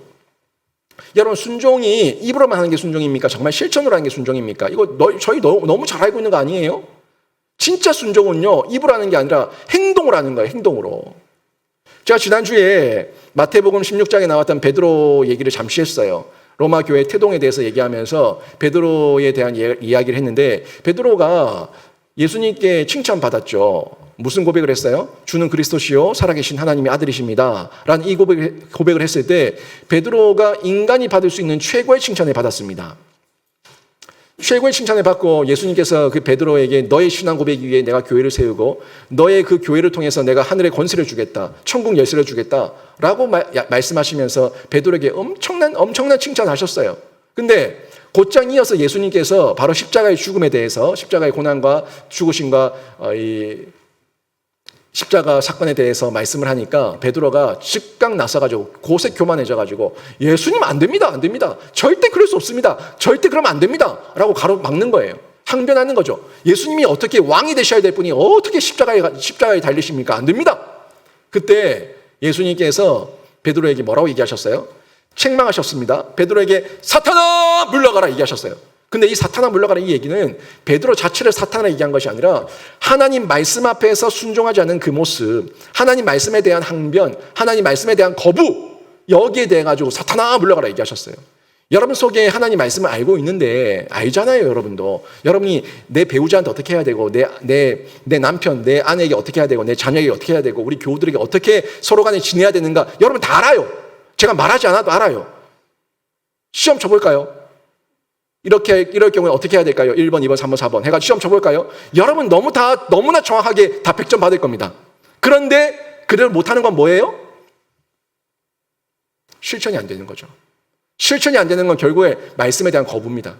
여러분, 순종이 입으로만 하는 게 순종입니까? 정말 실천으로 하는 게 순종입니까? 이거 저희 너무 잘 알고 있는 거 아니에요? 진짜 순종은요, 입으로 하는 게 아니라 행동으로 하는 거예요, 행동으로. 제가 지난주에 마태복음 16장에 나왔던 베드로 얘기를 잠시 했어요. 로마 교회 태동에 대해서 얘기하면서 베드로에 대한 이야기를 했는데, 베드로가 예수님께 칭찬받았죠. 무슨 고백을 했어요? 주는 그리스도시요 살아계신 하나님의 아들이십니다 라는 이 고백을 했을 때 베드로가 인간이 받을 수 있는 최고의 칭찬을 받았습니다. 최고의 칭찬을 받고 예수님께서 그 베드로에게 너의 신앙 고백 위에 내가 교회를 세우고 너의 그 교회를 통해서 내가 하늘의 권세를 주겠다, 천국 열쇠를 주겠다 라고 말씀하시면서 베드로에게 엄청난 칭찬을 하셨어요. 근데 곧장 이어서 예수님께서 바로 십자가의 죽음에 대해서, 십자가의 고난과 죽으심과 이 십자가 사건에 대해서 말씀을 하니까 베드로가 즉각 나서가지고 고색 교만해져가지고 예수님 안 됩니다, 안 됩니다, 절대 그럴 수 없습니다, 절대 그러면 안 됩니다 라고 가로막는 거예요. 항변하는 거죠. 예수님이 어떻게 왕이 되셔야 될 분이 어떻게 십자가에 달리십니까? 안 됩니다. 그때 예수님께서 베드로에게 뭐라고 얘기하셨어요? 책망하셨습니다. 베드로에게 사탄아 물러가라 얘기하셨어요. 근데 이 사탄아 물러가라 이 얘기는 베드로 자체를 사탄으로 얘기한 것이 아니라 하나님 말씀 앞에서 순종하지 않은 그 모습, 하나님 말씀에 대한 항변, 하나님 말씀에 대한 거부, 여기에 대해 가지고 사탄아 물러가라 얘기하셨어요. 여러분 속에 하나님 말씀을 알고 있는데, 알잖아요. 여러분도. 여러분이 내 배우자한테 어떻게 해야 되고, 내 남편, 내 아내에게 어떻게 해야 되고, 내 자녀에게 어떻게 해야 되고, 우리 교우들에게 어떻게 서로 간에 지내야 되는가, 여러분 다 알아요. 제가 말하지 않아도 알아요. 시험 쳐볼까요? 이럴 경우에 어떻게 해야 될까요? 1번, 2번, 3번, 4번 해가지고 시험 쳐볼까요? 여러분 너무나 정확하게 다 100점 받을 겁니다. 그런데 그대로 못하는 건 뭐예요? 실천이 안 되는 거죠. 실천이 안 되는 건 결국에 말씀에 대한 거부입니다.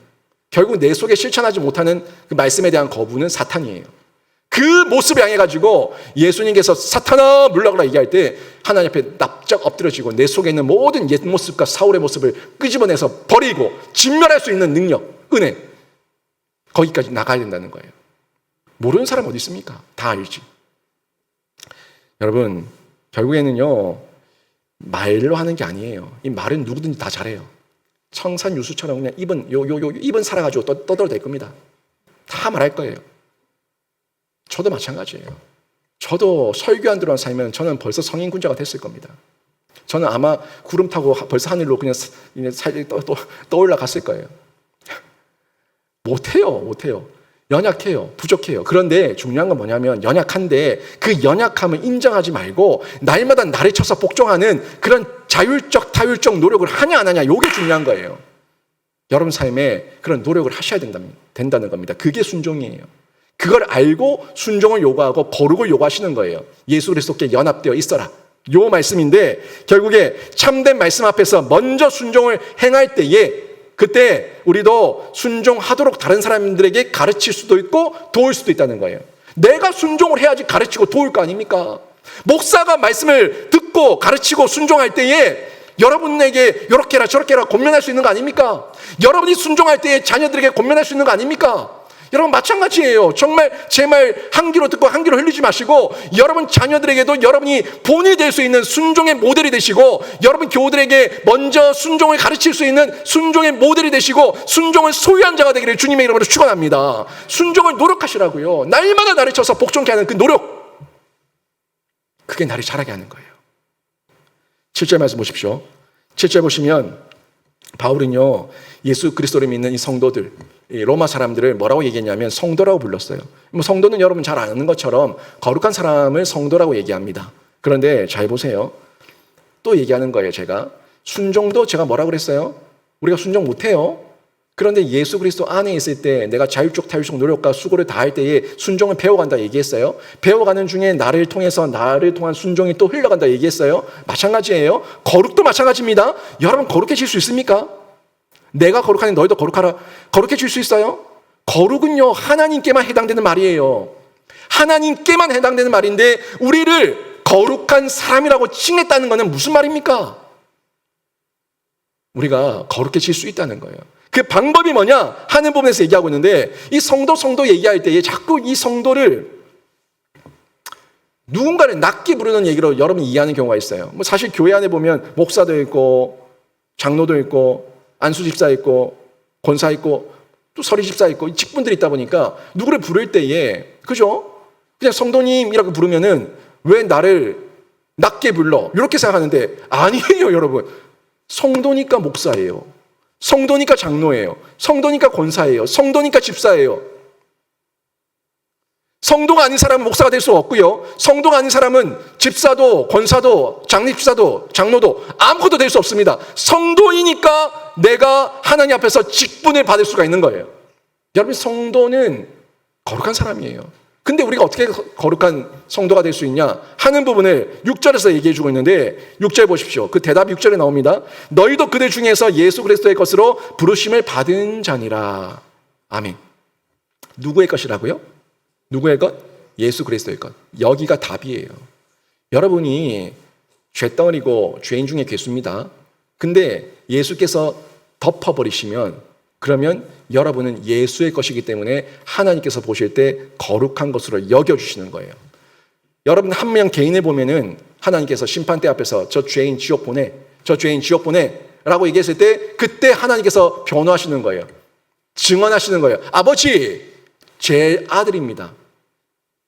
결국 내 속에 실천하지 못하는 그 말씀에 대한 거부는 사탄이에요. 그 모습을 향해 가지고 예수님께서 사탄아 물러가라 얘기할 때 하나님 앞에 납작 엎드려지고 내 속에 있는 모든 옛 모습과 사울의 모습을 끄집어내서 버리고 진멸할 수 있는 능력, 은혜, 거기까지 나가야 된다는 거예요. 모르는 사람 어디 있습니까? 다 알지. 여러분, 결국에는요, 말로 하는 게 아니에요. 이 말은 누구든지 다 잘해요. 청산유수처럼 그냥 입은 살아가지고 떠들어도 될 겁니다. 다 말할 거예요. 저도 마찬가지예요. 저도 설교 안 들어간 삶이면 저는 벌써 성인군자가 됐을 겁니다. 저는 아마 구름 타고 벌써 하늘로 그냥 떠올라 갔을 거예요. 못해요. 연약해요. 부족해요. 그런데 중요한 건 뭐냐면 연약한데 그 연약함을 인정하지 말고 날마다 나를 쳐서 복종하는 그런 자율적 타율적 노력을 하냐 안 하냐, 이게 중요한 거예요. 여러분 삶에 그런 노력을 하셔야 된다는 겁니다. 그게 순종이에요. 그걸 알고 순종을 요구하고 거룩을 요구하시는 거예요. 예수 그리스도께 연합되어 있어라, 요 말씀인데, 결국에 참된 말씀 앞에서 먼저 순종을 행할 때에 그때 우리도 순종하도록 다른 사람들에게 가르칠 수도 있고 도울 수도 있다는 거예요. 내가 순종을 해야지 가르치고 도울 거 아닙니까? 목사가 말씀을 듣고 가르치고 순종할 때에 여러분에게 이렇게 해라 저렇게 해라 권면할 수 있는 거 아닙니까? 여러분이 순종할 때에 자녀들에게 권면할 수 있는 거 아닙니까? 여러분 마찬가지예요. 정말 제 말 한 귀로 듣고 한 귀로 흘리지 마시고 여러분 자녀들에게도 여러분이 본이 될 수 있는 순종의 모델이 되시고, 여러분 교우들에게 먼저 순종을 가르칠 수 있는 순종의 모델이 되시고 순종을 소유한 자가 되기를 주님의 이름으로 축원합니다. 순종을 노력하시라고요. 날마다 나를 쳐서 복종케 하는 그 노력, 그게 나를 자라게 하는 거예요. 7절 말씀 보십시오. 7절 보시면 바울은요, 예수 그리스도를 믿는 이 성도들, 이 로마 사람들을 뭐라고 얘기했냐면 성도라고 불렀어요. 뭐 성도는 여러분 잘 아는 것처럼 거룩한 사람을 성도라고 얘기합니다. 그런데 잘 보세요. 또 얘기하는 거예요. 제가 순종도 제가 뭐라고 그랬어요? 우리가 순종 못해요. 그런데 예수 그리스도 안에 있을 때 내가 자율적 타율적 노력과 수고를 다할 때에 순종을 배워간다 얘기했어요. 배워가는 중에 나를 통한 순종이 또 흘러간다 얘기했어요. 마찬가지예요. 거룩도 마찬가지입니다. 여러분 거룩해질 수 있습니까? 내가 거룩하니 너희도 거룩하라. 거룩해질 수 있어요? 거룩은요, 하나님께만 해당되는 말이에요. 하나님께만 해당되는 말인데 우리를 거룩한 사람이라고 칭했다는 것은 무슨 말입니까? 우리가 거룩해질 수 있다는 거예요. 그 방법이 뭐냐 하는 부분에서 얘기하고 있는데, 이 성도 얘기할 때에 자꾸 이 성도를 누군가를 낮게 부르는 얘기로 여러분이 이해하는 경우가 있어요. 뭐 사실 교회 안에 보면 목사도 있고 장로도 있고 안수 집사 있고 권사 있고 또 서리 집사 있고 직분들이 있다 보니까 누구를 부를 때에, 그죠? 그냥 성도님이라고 부르면은 왜 나를 낮게 불러? 이렇게 생각하는데 아니에요, 여러분. 성도니까 목사예요. 성도니까 장로예요. 성도니까 권사예요. 성도니까 집사예요. 성도가 아닌 사람은 목사가 될 수 없고요. 성도가 아닌 사람은 집사도 권사도 장립집사도 장로도 아무것도 될 수 없습니다. 성도이니까 내가 하나님 앞에서 직분을 받을 수가 있는 거예요. 여러분 성도는 거룩한 사람이에요. 근데 우리가 어떻게 거룩한 성도가 될 수 있냐 하는 부분을 6절에서 얘기해 주고 있는데, 6절 보십시오. 그 대답이 6절에 나옵니다. 너희도 그들 중에서 예수 그리스도의 것으로 부르심을 받은 자니라. 아멘. 누구의 것이라고요? 누구의 것? 예수 그리스도의 것. 여기가 답이에요. 여러분이 죄덩어리고 죄인 중에 괴수입니다. 근데 예수께서 덮어버리시면 그러면 여러분은 예수의 것이기 때문에 하나님께서 보실 때 거룩한 것으로 여겨주시는 거예요. 여러분 한 명 개인을 보면은 하나님께서 심판대 앞에서 저 죄인 지옥 보내, 저 죄인 지옥 보내 라고 얘기했을 때 그때 하나님께서 변호하시는 거예요. 증언하시는 거예요. 아버지, 제 아들입니다.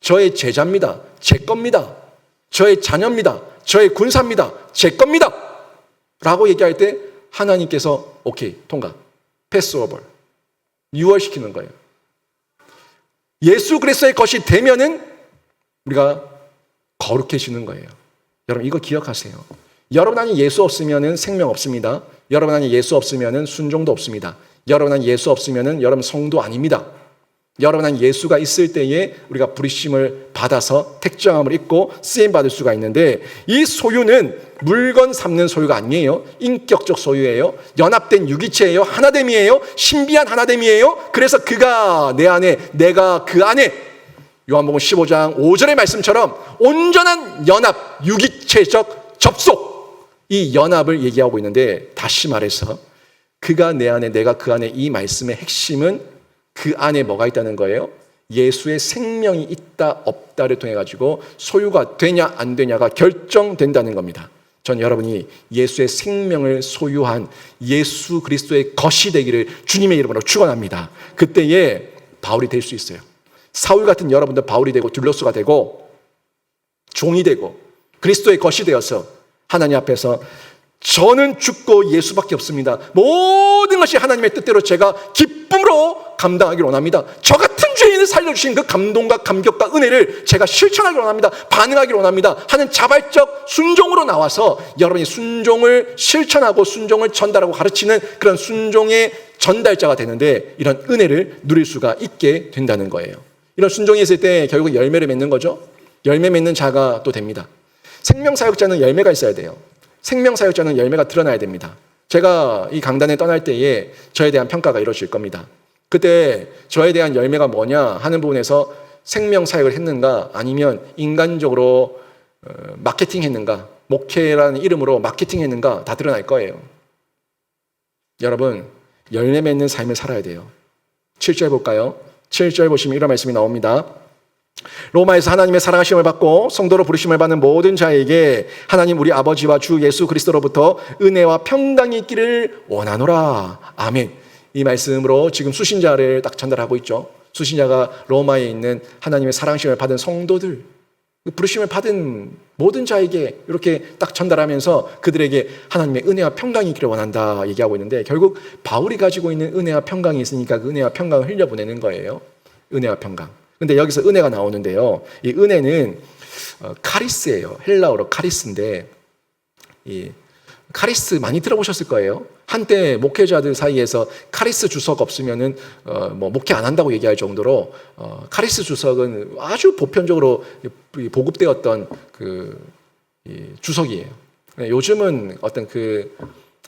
저의 제자입니다. 제 겁니다. 저의 자녀입니다. 저의 군사입니다. 제 겁니다. 라고 얘기할 때 하나님께서 오케이, 통과. 패스오버. 유월시키는 거예요. 예수 그리스도의 것이 되면은 우리가 거룩해지는 거예요. 여러분 이거 기억하세요. 여러분 안에 예수 없으면은 생명 없습니다. 여러분 안에 예수 없으면은 순종도 없습니다. 여러분 안에 예수 없으면은 여러분 성도 아닙니다. 여러분 안에 예수가 있을 때에 우리가 부르심을 받아서 택정함을 입고 쓰임 받을 수가 있는데, 이 소유는 물건 삼는 소유가 아니에요. 인격적 소유예요. 연합된 유기체예요. 하나됨이에요. 신비한 하나됨이에요. 그래서 그가 내 안에, 내가 그 안에, 요한복음 15장 5절의 말씀처럼 온전한 연합, 유기체적 접속, 이 연합을 얘기하고 있는데, 다시 말해서 그가 내 안에 내가 그 안에, 이 말씀의 핵심은 그 안에 뭐가 있다는 거예요? 예수의 생명이 있다 없다를 통해 가지고 소유가 되냐 안 되냐가 결정된다는 겁니다. 전 여러분이 예수의 생명을 소유한 예수 그리스도의 것이 되기를 주님의 이름으로 축원합니다. 그때에 바울이 될 수 있어요. 사울 같은 여러분들 바울이 되고 들로스가 되고 종이 되고 그리스도의 것이 되어서 하나님 앞에서 저는 죽고 예수밖에 없습니다. 모든 것이 하나님의 뜻대로 제가 기쁨으로 감당하기를 원합니다. 저 같은 죄인을 살려주신 그 감동과 감격과 은혜를 제가 실천하기를 원합니다. 반응하기를 원합니다. 하는 자발적 순종으로 나와서 여러분이 순종을 실천하고 순종을 전달하고 가르치는 그런 순종의 전달자가 되는데, 이런 은혜를 누릴 수가 있게 된다는 거예요. 이런 순종이 있을 때 결국 열매를 맺는 거죠. 열매 맺는 자가 또 됩니다. 생명사역자는 열매가 있어야 돼요. 생명사역자는 열매가 드러나야 됩니다. 제가 이 강단에 떠날 때에 저에 대한 평가가 이루어질 겁니다. 그때 저에 대한 열매가 뭐냐 하는 부분에서 생명사역을 했는가, 아니면 인간적으로 마케팅 했는가, 목회라는 이름으로 마케팅 했는가, 다 드러날 거예요. 여러분, 열매 맺는 삶을 살아야 돼요. 7절 볼까요? 7절 보시면 이런 말씀이 나옵니다. 로마에서 하나님의 사랑하심을 받고 성도로 부르심을 받는 모든 자에게 하나님 우리 아버지와 주 예수 그리스도로부터 은혜와 평강이 있기를 원하노라. 아멘. 이 말씀으로 지금 수신자를 딱 전달하고 있죠. 수신자가 로마에 있는 하나님의 사랑하심을 받은 성도들, 부르심을 받은 모든 자에게 이렇게 딱 전달하면서 그들에게 하나님의 은혜와 평강이 있기를 원한다 얘기하고 있는데, 결국 바울이 가지고 있는 은혜와 평강이 있으니까 그 은혜와 평강을 흘려보내는 거예요. 은혜와 평강. 근데 여기서 은혜가 나오는데요. 이 은혜는 카리스예요. 헬라어로 카리스인데, 이 카리스 많이 들어보셨을 거예요. 한때 목회자들 사이에서 카리스 주석 없으면은 뭐 목회 안 한다고 얘기할 정도로 카리스 주석은 아주 보편적으로 보급되었던 그 주석이에요. 요즘은 어떤 그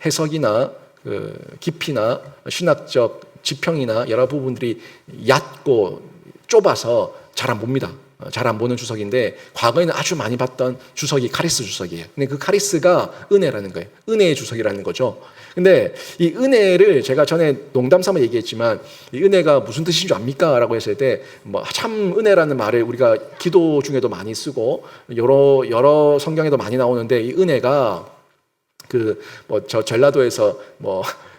해석이나 그 깊이나 신학적 지평이나 여러 부분들이 얕고 좁아서 잘 안 봅니다. 잘 안 보는 주석인데, 과거에는 아주 많이 봤던 주석이 카리스 주석이에요. 근데 그 카리스가 은혜라는 거예요. 은혜의 주석이라는 거죠. 근데 이 은혜를 제가 전에 농담 삼아 얘기했지만, 이 은혜가 무슨 뜻인 줄 압니까? 라고 했을 때, 뭐 참 은혜라는 말을 우리가 기도 중에도 많이 쓰고 여러 성경에도 많이 나오는데, 이 은혜가 저 전라도에서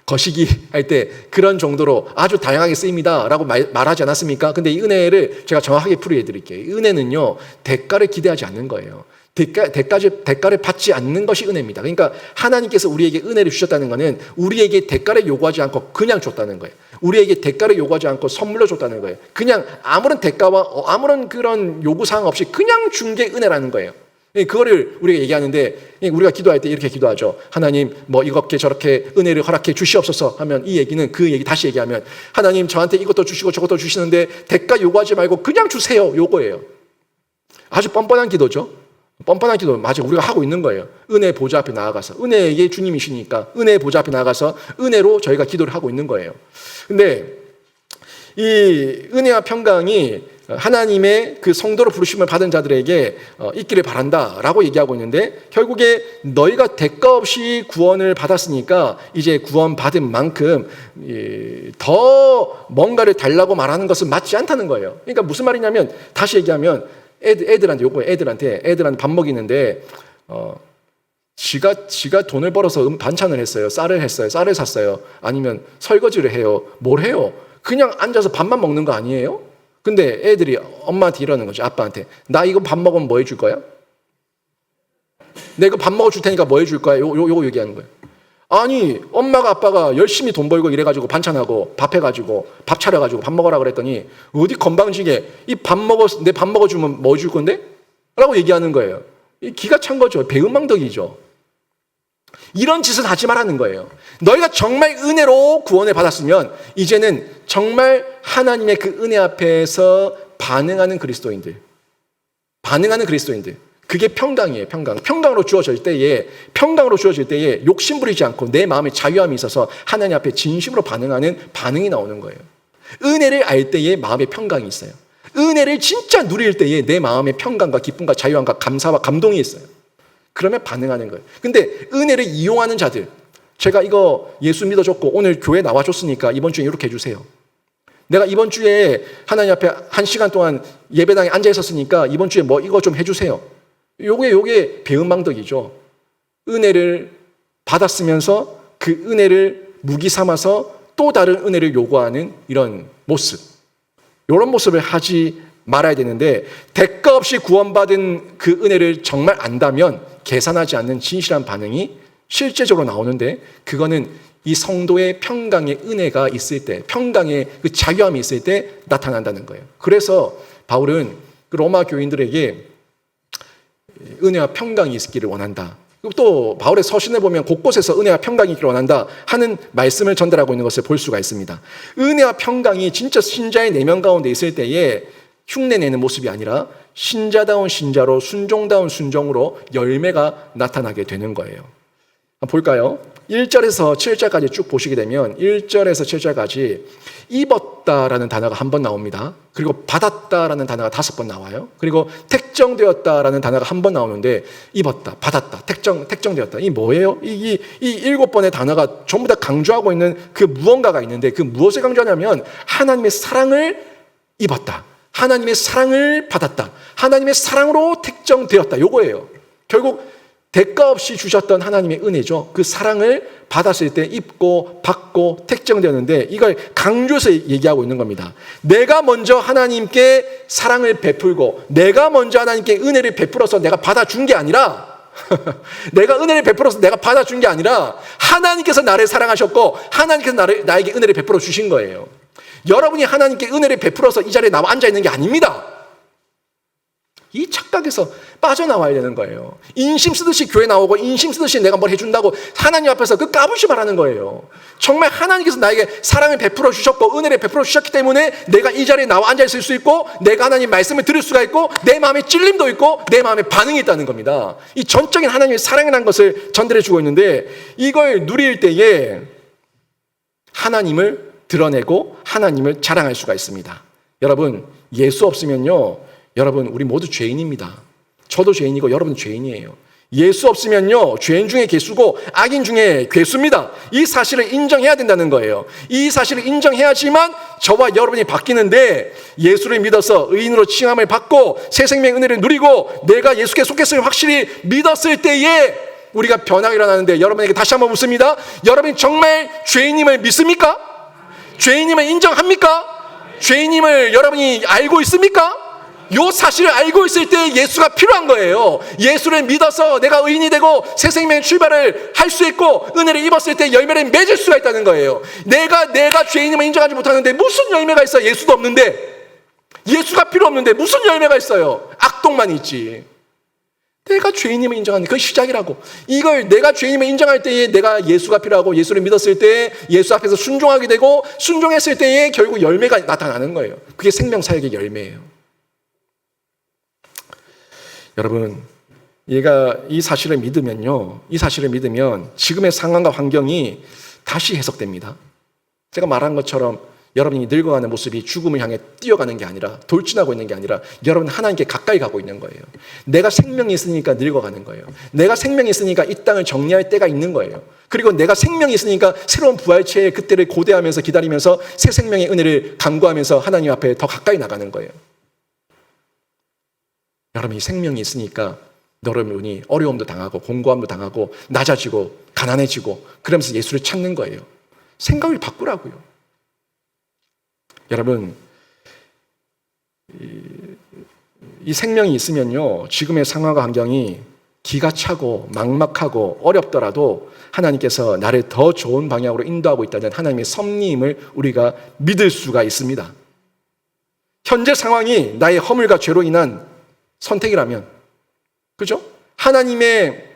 거시기 할 때 그런 정도로 아주 다양하게 쓰입니다 라고 말하지 않았습니까? 근데 이 은혜를 제가 정확하게 풀이해 드릴게요. 이 은혜는요, 대가를 기대하지 않는 거예요. 대가를 받지 않는 것이 은혜입니다. 그러니까 하나님께서 우리에게 은혜를 주셨다는 것은 우리에게 대가를 요구하지 않고 그냥 줬다는 거예요. 우리에게 대가를 요구하지 않고 선물로 줬다는 거예요. 그냥 아무런 대가와 아무런 그런 요구사항 없이 그냥 준 게 은혜라는 거예요. 그거를 우리가 얘기하는데, 우리가 기도할 때 이렇게 기도하죠. 하나님 이렇게 저렇게 은혜를 허락해 주시옵소서 하면, 이 얘기는 그 얘기 다시 얘기하면, 하나님 저한테 이것도 주시고 저것도 주시는데 대가 요구하지 말고 그냥 주세요, 요거예요. 아주 뻔뻔한 기도죠. 뻔뻔한 기도, 맞아, 우리가 하고 있는 거예요. 은혜 보좌 앞에 나아가서, 은혜의 주님이시니까 은혜 보좌 앞에 나아가서 은혜로 저희가 기도를 하고 있는 거예요. 근데 이 은혜와 평강이 하나님의 그 성도로 부르심을 받은 자들에게 있기를 바란다라고 얘기하고 있는데, 결국에 너희가 대가 없이 구원을 받았으니까 이제 구원 받은 만큼 더 뭔가를 달라고 말하는 것은 맞지 않다는 거예요. 그러니까 무슨 말이냐면, 다시 얘기하면 애들한테 밥 먹이는데 지가 돈을 벌어서 반찬을 했어요. 쌀을 샀어요. 아니면 설거지를 해요. 뭘 해요? 그냥 앉아서 밥만 먹는 거 아니에요? 근데 애들이 엄마한테 이러는 거죠. 아빠한테. 나 이거 밥 먹으면 뭐 해줄 거야? 내가 밥 먹어줄 테니까 뭐 해줄 거야? 요거 얘기하는 거예요. 아니, 엄마가 아빠가 열심히 돈 벌고 이래가지고 반찬하고 밥 해가지고 밥 차려가지고 밥 먹으라 그랬더니 어디 건방지게 내 밥 먹어주면 뭐 줄 건데? 라고 얘기하는 거예요. 기가 찬 거죠. 배은망덕이죠. 이런 짓은 하지 말라는 거예요. 너희가 정말 은혜로 구원을 받았으면 이제는 정말 하나님의 그 은혜 앞에서 반응하는 그리스도인들. 그게 평강이에요. 평강으로 주어질 때에 욕심 부리지 않고 내 마음에 자유함이 있어서 하나님 앞에 진심으로 반응하는 반응이 나오는 거예요. 은혜를 알 때에 마음에 평강이 있어요. 은혜를 진짜 누릴 때에 내 마음에 평강과 기쁨과 자유함과 감사와 감동이 있어요. 그러면 반응하는 거예요. 근데 은혜를 이용하는 자들, 제가 이거 예수 믿어줬고 오늘 교회 나와줬으니까 이번 주에 이렇게 해주세요. 내가 이번 주에 하나님 앞에 1시간 동안 예배당에 앉아 있었으니까 이번 주에 뭐 이거 좀 해주세요. 요게 배은망덕이죠. 은혜를 받았으면서 그 은혜를 무기 삼아서 또 다른 은혜를 요구하는 이런 모습. 이런 모습을 하지 말아야 되는데, 대가 없이 구원받은 그 은혜를 정말 안다면 계산하지 않는 진실한 반응이 실제적으로 나오는데, 그거는 이 성도의 평강의 은혜가 있을 때, 평강의 그 자유함이 있을 때 나타난다는 거예요. 그래서 바울은 그 로마 교인들에게 은혜와 평강이 있기를 원한다. 또 바울의 서신에 보면 곳곳에서 은혜와 평강이 있기를 원한다 하는 말씀을 전달하고 있는 것을 볼 수가 있습니다. 은혜와 평강이 진짜 신자의 내면 가운데 있을 때에 흉내내는 모습이 아니라 신자다운 신자로, 순종다운 순종으로 열매가 나타나게 되는 거예요. 한번 볼까요? 1절에서 7절까지 쭉 보시게 되면 1절에서 7절까지 입었다라는 단어가 한 번 나옵니다. 그리고 받았다라는 단어가 5번 나와요. 그리고 택정되었다라는 단어가 한 번 나오는데, 입었다, 받았다, 택정되었다. 이 뭐예요? 이 7번의 단어가 전부 다 강조하고 있는 그 무언가가 있는데, 그 무엇을 강조하냐면 하나님의 사랑을 입었다, 하나님의 사랑을 받았다, 하나님의 사랑으로 택정되었다. 요거예요. 결국 대가 없이 주셨던 하나님의 은혜죠. 그 사랑을 받았을 때 입고 받고 택정되었는데, 이걸 강조해서 얘기하고 있는 겁니다. 내가 먼저 하나님께 사랑을 베풀고 내가 먼저 하나님께 은혜를 베풀어서 내가 받아준 게 아니라 내가 은혜를 베풀어서 내가 받아준 게 아니라 하나님께서 나를 사랑하셨고 하나님께서 나에게 은혜를 베풀어 주신 거예요. 여러분이 하나님께 은혜를 베풀어서 이 자리에 나와 앉아 있는 게 아닙니다. 이 착각에서 빠져나와야 되는 거예요. 인심 쓰듯이 교회 나오고 인심 쓰듯이 내가 뭘 해준다고 하나님 앞에서 그 까부심을 하는 거예요. 정말 하나님께서 나에게 사랑을 베풀어 주셨고 은혜를 베풀어 주셨기 때문에 내가 이 자리에 나와 앉아 있을 수 있고, 내가 하나님 말씀을 들을 수가 있고, 내 마음에 찔림도 있고 내 마음에 반응이 있다는 겁니다. 이 전적인 하나님의 사랑이라는 것을 전달해 주고 있는데, 이걸 누릴 때에 하나님을 드러내고 하나님을 자랑할 수가 있습니다. 여러분, 예수 없으면요, 여러분, 우리 모두 죄인입니다. 저도 죄인이고 여러분도 죄인이에요. 예수 없으면요, 죄인 중에 괴수고 악인 중에 괴수입니다. 이 사실을 인정해야 된다는 거예요. 이 사실을 인정해야지만 저와 여러분이 바뀌는데, 예수를 믿어서 의인으로 칭함을 받고 새 생명의 은혜를 누리고 내가 예수께 속했음을 확실히 믿었을 때에 우리가 변화가 일어나는데, 여러분에게 다시 한번 묻습니다. 여러분이 정말 죄인임을 믿습니까? 죄인임을 인정합니까? 죄인임을 여러분이 알고 있습니까? 요 사실을 알고 있을 때 예수가 필요한 거예요. 예수를 믿어서 내가 의인이 되고 새 생명의 출발을 할 수 있고 은혜를 입었을 때 열매를 맺을 수가 있다는 거예요. 내가 죄인임을 인정하지 못하는데 무슨 열매가 있어요? 예수도 없는데, 예수가 필요 없는데 무슨 열매가 있어요? 악독만 있지. 내가 죄인임을 인정하는 그 시작이라고. 이걸 내가 죄인임을 인정할 때에 내가 예수가 필요하고 예수를 믿었을 때 예수 앞에서 순종하게 되고, 순종했을 때에 결국 열매가 나타나는 거예요. 그게 생명사역의 열매예요. 여러분, 얘가 이 사실을 믿으면요, 이 사실을 믿으면 지금의 상황과 환경이 다시 해석됩니다. 제가 말한 것처럼 여러분이 늙어가는 모습이 죽음을 향해 뛰어가는 게 아니라, 돌진하고 있는 게 아니라, 여러분 하나님께 가까이 가고 있는 거예요. 내가 생명이 있으니까 늙어가는 거예요. 내가 생명이 있으니까 이 땅을 정리할 때가 있는 거예요. 그리고 내가 생명이 있으니까 새로운 부활체의 그때를 고대하면서 기다리면서 새 생명의 은혜를 간구하면서 하나님 앞에 더 가까이 나가는 거예요. 여러분이 생명이 있으니까 여러분이 어려움도 당하고 공고함도 당하고 낮아지고 가난해지고 그러면서 예수를 찾는 거예요. 생각을 바꾸라고요. 여러분, 이 생명이 있으면요, 지금의 상황과 환경이 기가 차고 막막하고 어렵더라도 하나님께서 나를 더 좋은 방향으로 인도하고 있다는 하나님의 섭리임을 우리가 믿을 수가 있습니다. 현재 상황이 나의 허물과 죄로 인한 선택이라면, 그죠? 하나님의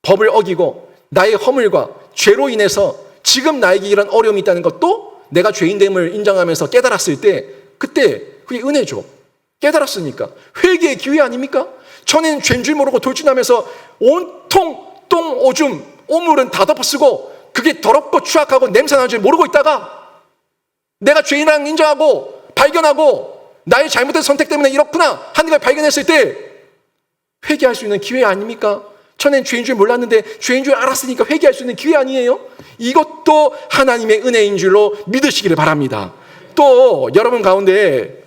법을 어기고 나의 허물과 죄로 인해서 지금 나에게 이런 어려움이 있다는 것도 내가 죄인됨을 인정하면서 깨달았을 때, 그때 그게 은혜죠. 깨달았으니까 회개의 기회 아닙니까? 전에는 죄인 줄 모르고 돌진하면서 온통 똥, 오줌, 오물은 다 덮어쓰고 그게 더럽고 추악하고 냄새나는 줄 모르고 있다가 내가 죄인이라는 인정하고 발견하고 나의 잘못된 선택 때문에 이렇구나 하는 걸 발견했을 때 회개할 수 있는 기회 아닙니까? 전엔 죄인 줄 몰랐는데 죄인 줄 알았으니까 회개할 수 있는 기회 아니에요? 이것도 하나님의 은혜인 줄로 믿으시기를 바랍니다. 또 여러분 가운데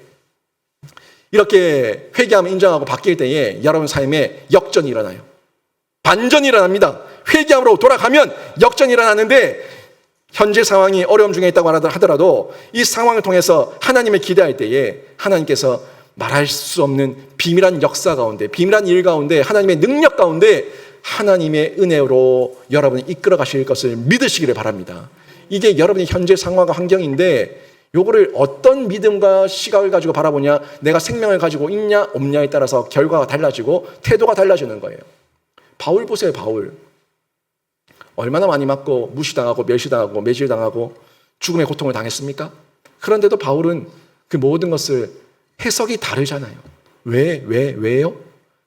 이렇게 회개하면 인정하고 바뀔 때에 여러분 삶에 역전이 일어나요. 반전이 일어납니다. 회개함으로 돌아가면 역전이 일어나는데 현재 상황이 어려움 중에 있다고 하더라도 이 상황을 통해서 하나님을 기대할 때에 하나님께서 말할 수 없는 비밀한 역사 가운데, 비밀한 일 가운데, 하나님의 능력 가운데 하나님의 은혜로 여러분이 이끌어 가실 것을 믿으시기를 바랍니다. 이게 여러분의 현재 상황과 환경인데 요거를 어떤 믿음과 시각을 가지고 바라보냐, 내가 생명을 가지고 있냐 없냐에 따라서 결과가 달라지고 태도가 달라지는 거예요. 바울 보세요. 바울 얼마나 많이 맞고 무시당하고 멸시당하고 매질당하고 죽음의 고통을 당했습니까? 그런데도 바울은 그 모든 것을 해석이 다르잖아요. 왜요?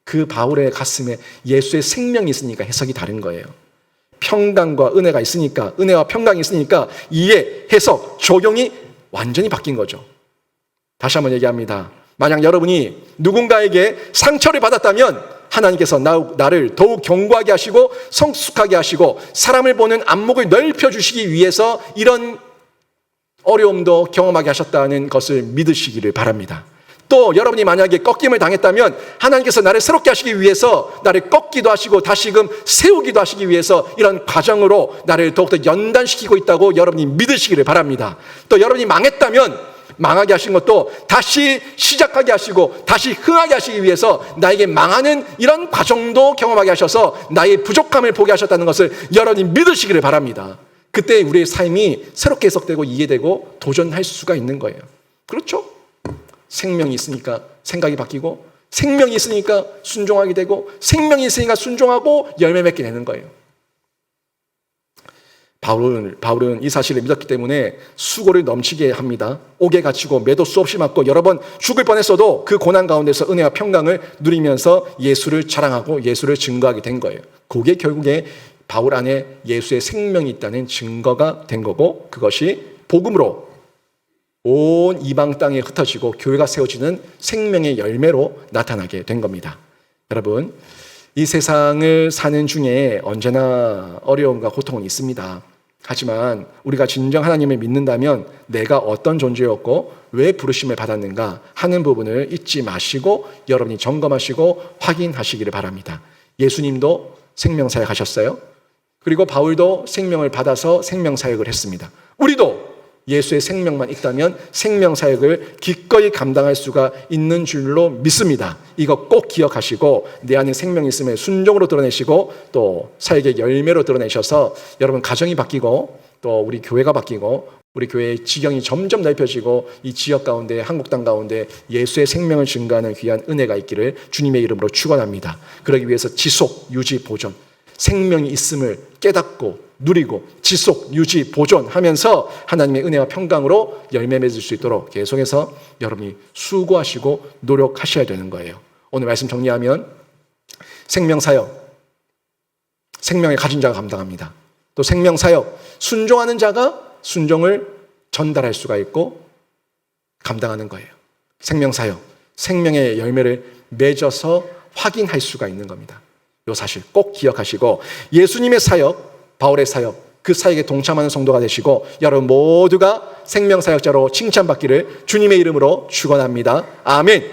그 바울의 가슴에 예수의 생명이 있으니까 해석이 다른 거예요. 평강과 은혜가 있으니까, 은혜와 평강이 있으니까 이해, 해석, 적용이 완전히 바뀐 거죠. 다시 한번 얘기합니다. 만약 여러분이 누군가에게 상처를 받았다면 하나님께서 나를 더욱 견고하게 하시고 성숙하게 하시고 사람을 보는 안목을 넓혀주시기 위해서 이런 어려움도 경험하게 하셨다는 것을 믿으시기를 바랍니다. 또 여러분이 만약에 꺾임을 당했다면 하나님께서 나를 새롭게 하시기 위해서 나를 꺾기도 하시고 다시금 세우기도 하시기 위해서 이런 과정으로 나를 더욱더 연단시키고 있다고 여러분이 믿으시기를 바랍니다. 또 여러분이 망했다면 망하게 하신 것도 다시 시작하게 하시고 다시 흥하게 하시기 위해서 나에게 망하는 이런 과정도 경험하게 하셔서 나의 부족함을 보게 하셨다는 것을 여러분이 믿으시기를 바랍니다. 그때 우리의 삶이 새롭게 해석되고 이해되고 도전할 수가 있는 거예요. 그렇죠? 생명이 있으니까 생각이 바뀌고 생명이 있으니까 순종하게 되고 생명이 있으니까 순종하고 열매 맺게 되는 거예요. 바울은 이 사실을 믿었기 때문에 수고를 넘치게 합니다. 옥에 갇히고 매도 수없이 맞고 여러 번 죽을 뻔했어도 그 고난 가운데서 은혜와 평강을 누리면서 예수를 자랑하고 예수를 증거하게 된 거예요. 그게 결국에 바울 안에 예수의 생명이 있다는 증거가 된 거고 그것이 복음으로 온 이방 땅에 흩어지고 교회가 세워지는 생명의 열매로 나타나게 된 겁니다. 여러분, 이 세상을 사는 중에 언제나 어려움과 고통은 있습니다. 하지만 우리가 진정 하나님을 믿는다면 내가 어떤 존재였고 왜 부르심을 받았는가 하는 부분을 잊지 마시고 여러분이 점검하시고 확인하시기를 바랍니다. 예수님도 생명사역 하셨어요. 그리고 바울도 생명을 받아서 생명사역을 했습니다. 우리도 예수의 생명만 있다면 생명사역을 기꺼이 감당할 수가 있는 줄로 믿습니다. 이거 꼭 기억하시고 내 안에 생명이 있음을 순종으로 드러내시고 또 사역의 열매로 드러내셔서 여러분 가정이 바뀌고 또 우리 교회가 바뀌고 우리 교회의 지경이 점점 넓혀지고 이 지역 가운데 한국 땅 가운데 예수의 생명을 증거하는 귀한 은혜가 있기를 주님의 이름으로 축원합니다. 그러기 위해서 지속, 유지, 보존 생명이 있음을 깨닫고 누리고 지속, 유지, 보존하면서 하나님의 은혜와 평강으로 열매 맺을 수 있도록 계속해서 여러분이 수고하시고 노력하셔야 되는 거예요. 오늘 말씀 정리하면 생명사역, 생명을 가진 자가 감당합니다. 또 생명사역, 순종하는 자가 순종을 전달할 수가 있고 감당하는 거예요. 생명사역, 생명의 열매를 맺어서 확인할 수가 있는 겁니다. 이 사실 꼭 기억하시고 예수님의 사역, 바울의 사역, 그 사역에 동참하는 성도가 되시고 여러분 모두가 생명사역자로 칭찬받기를 주님의 이름으로 축원합니다. 아멘.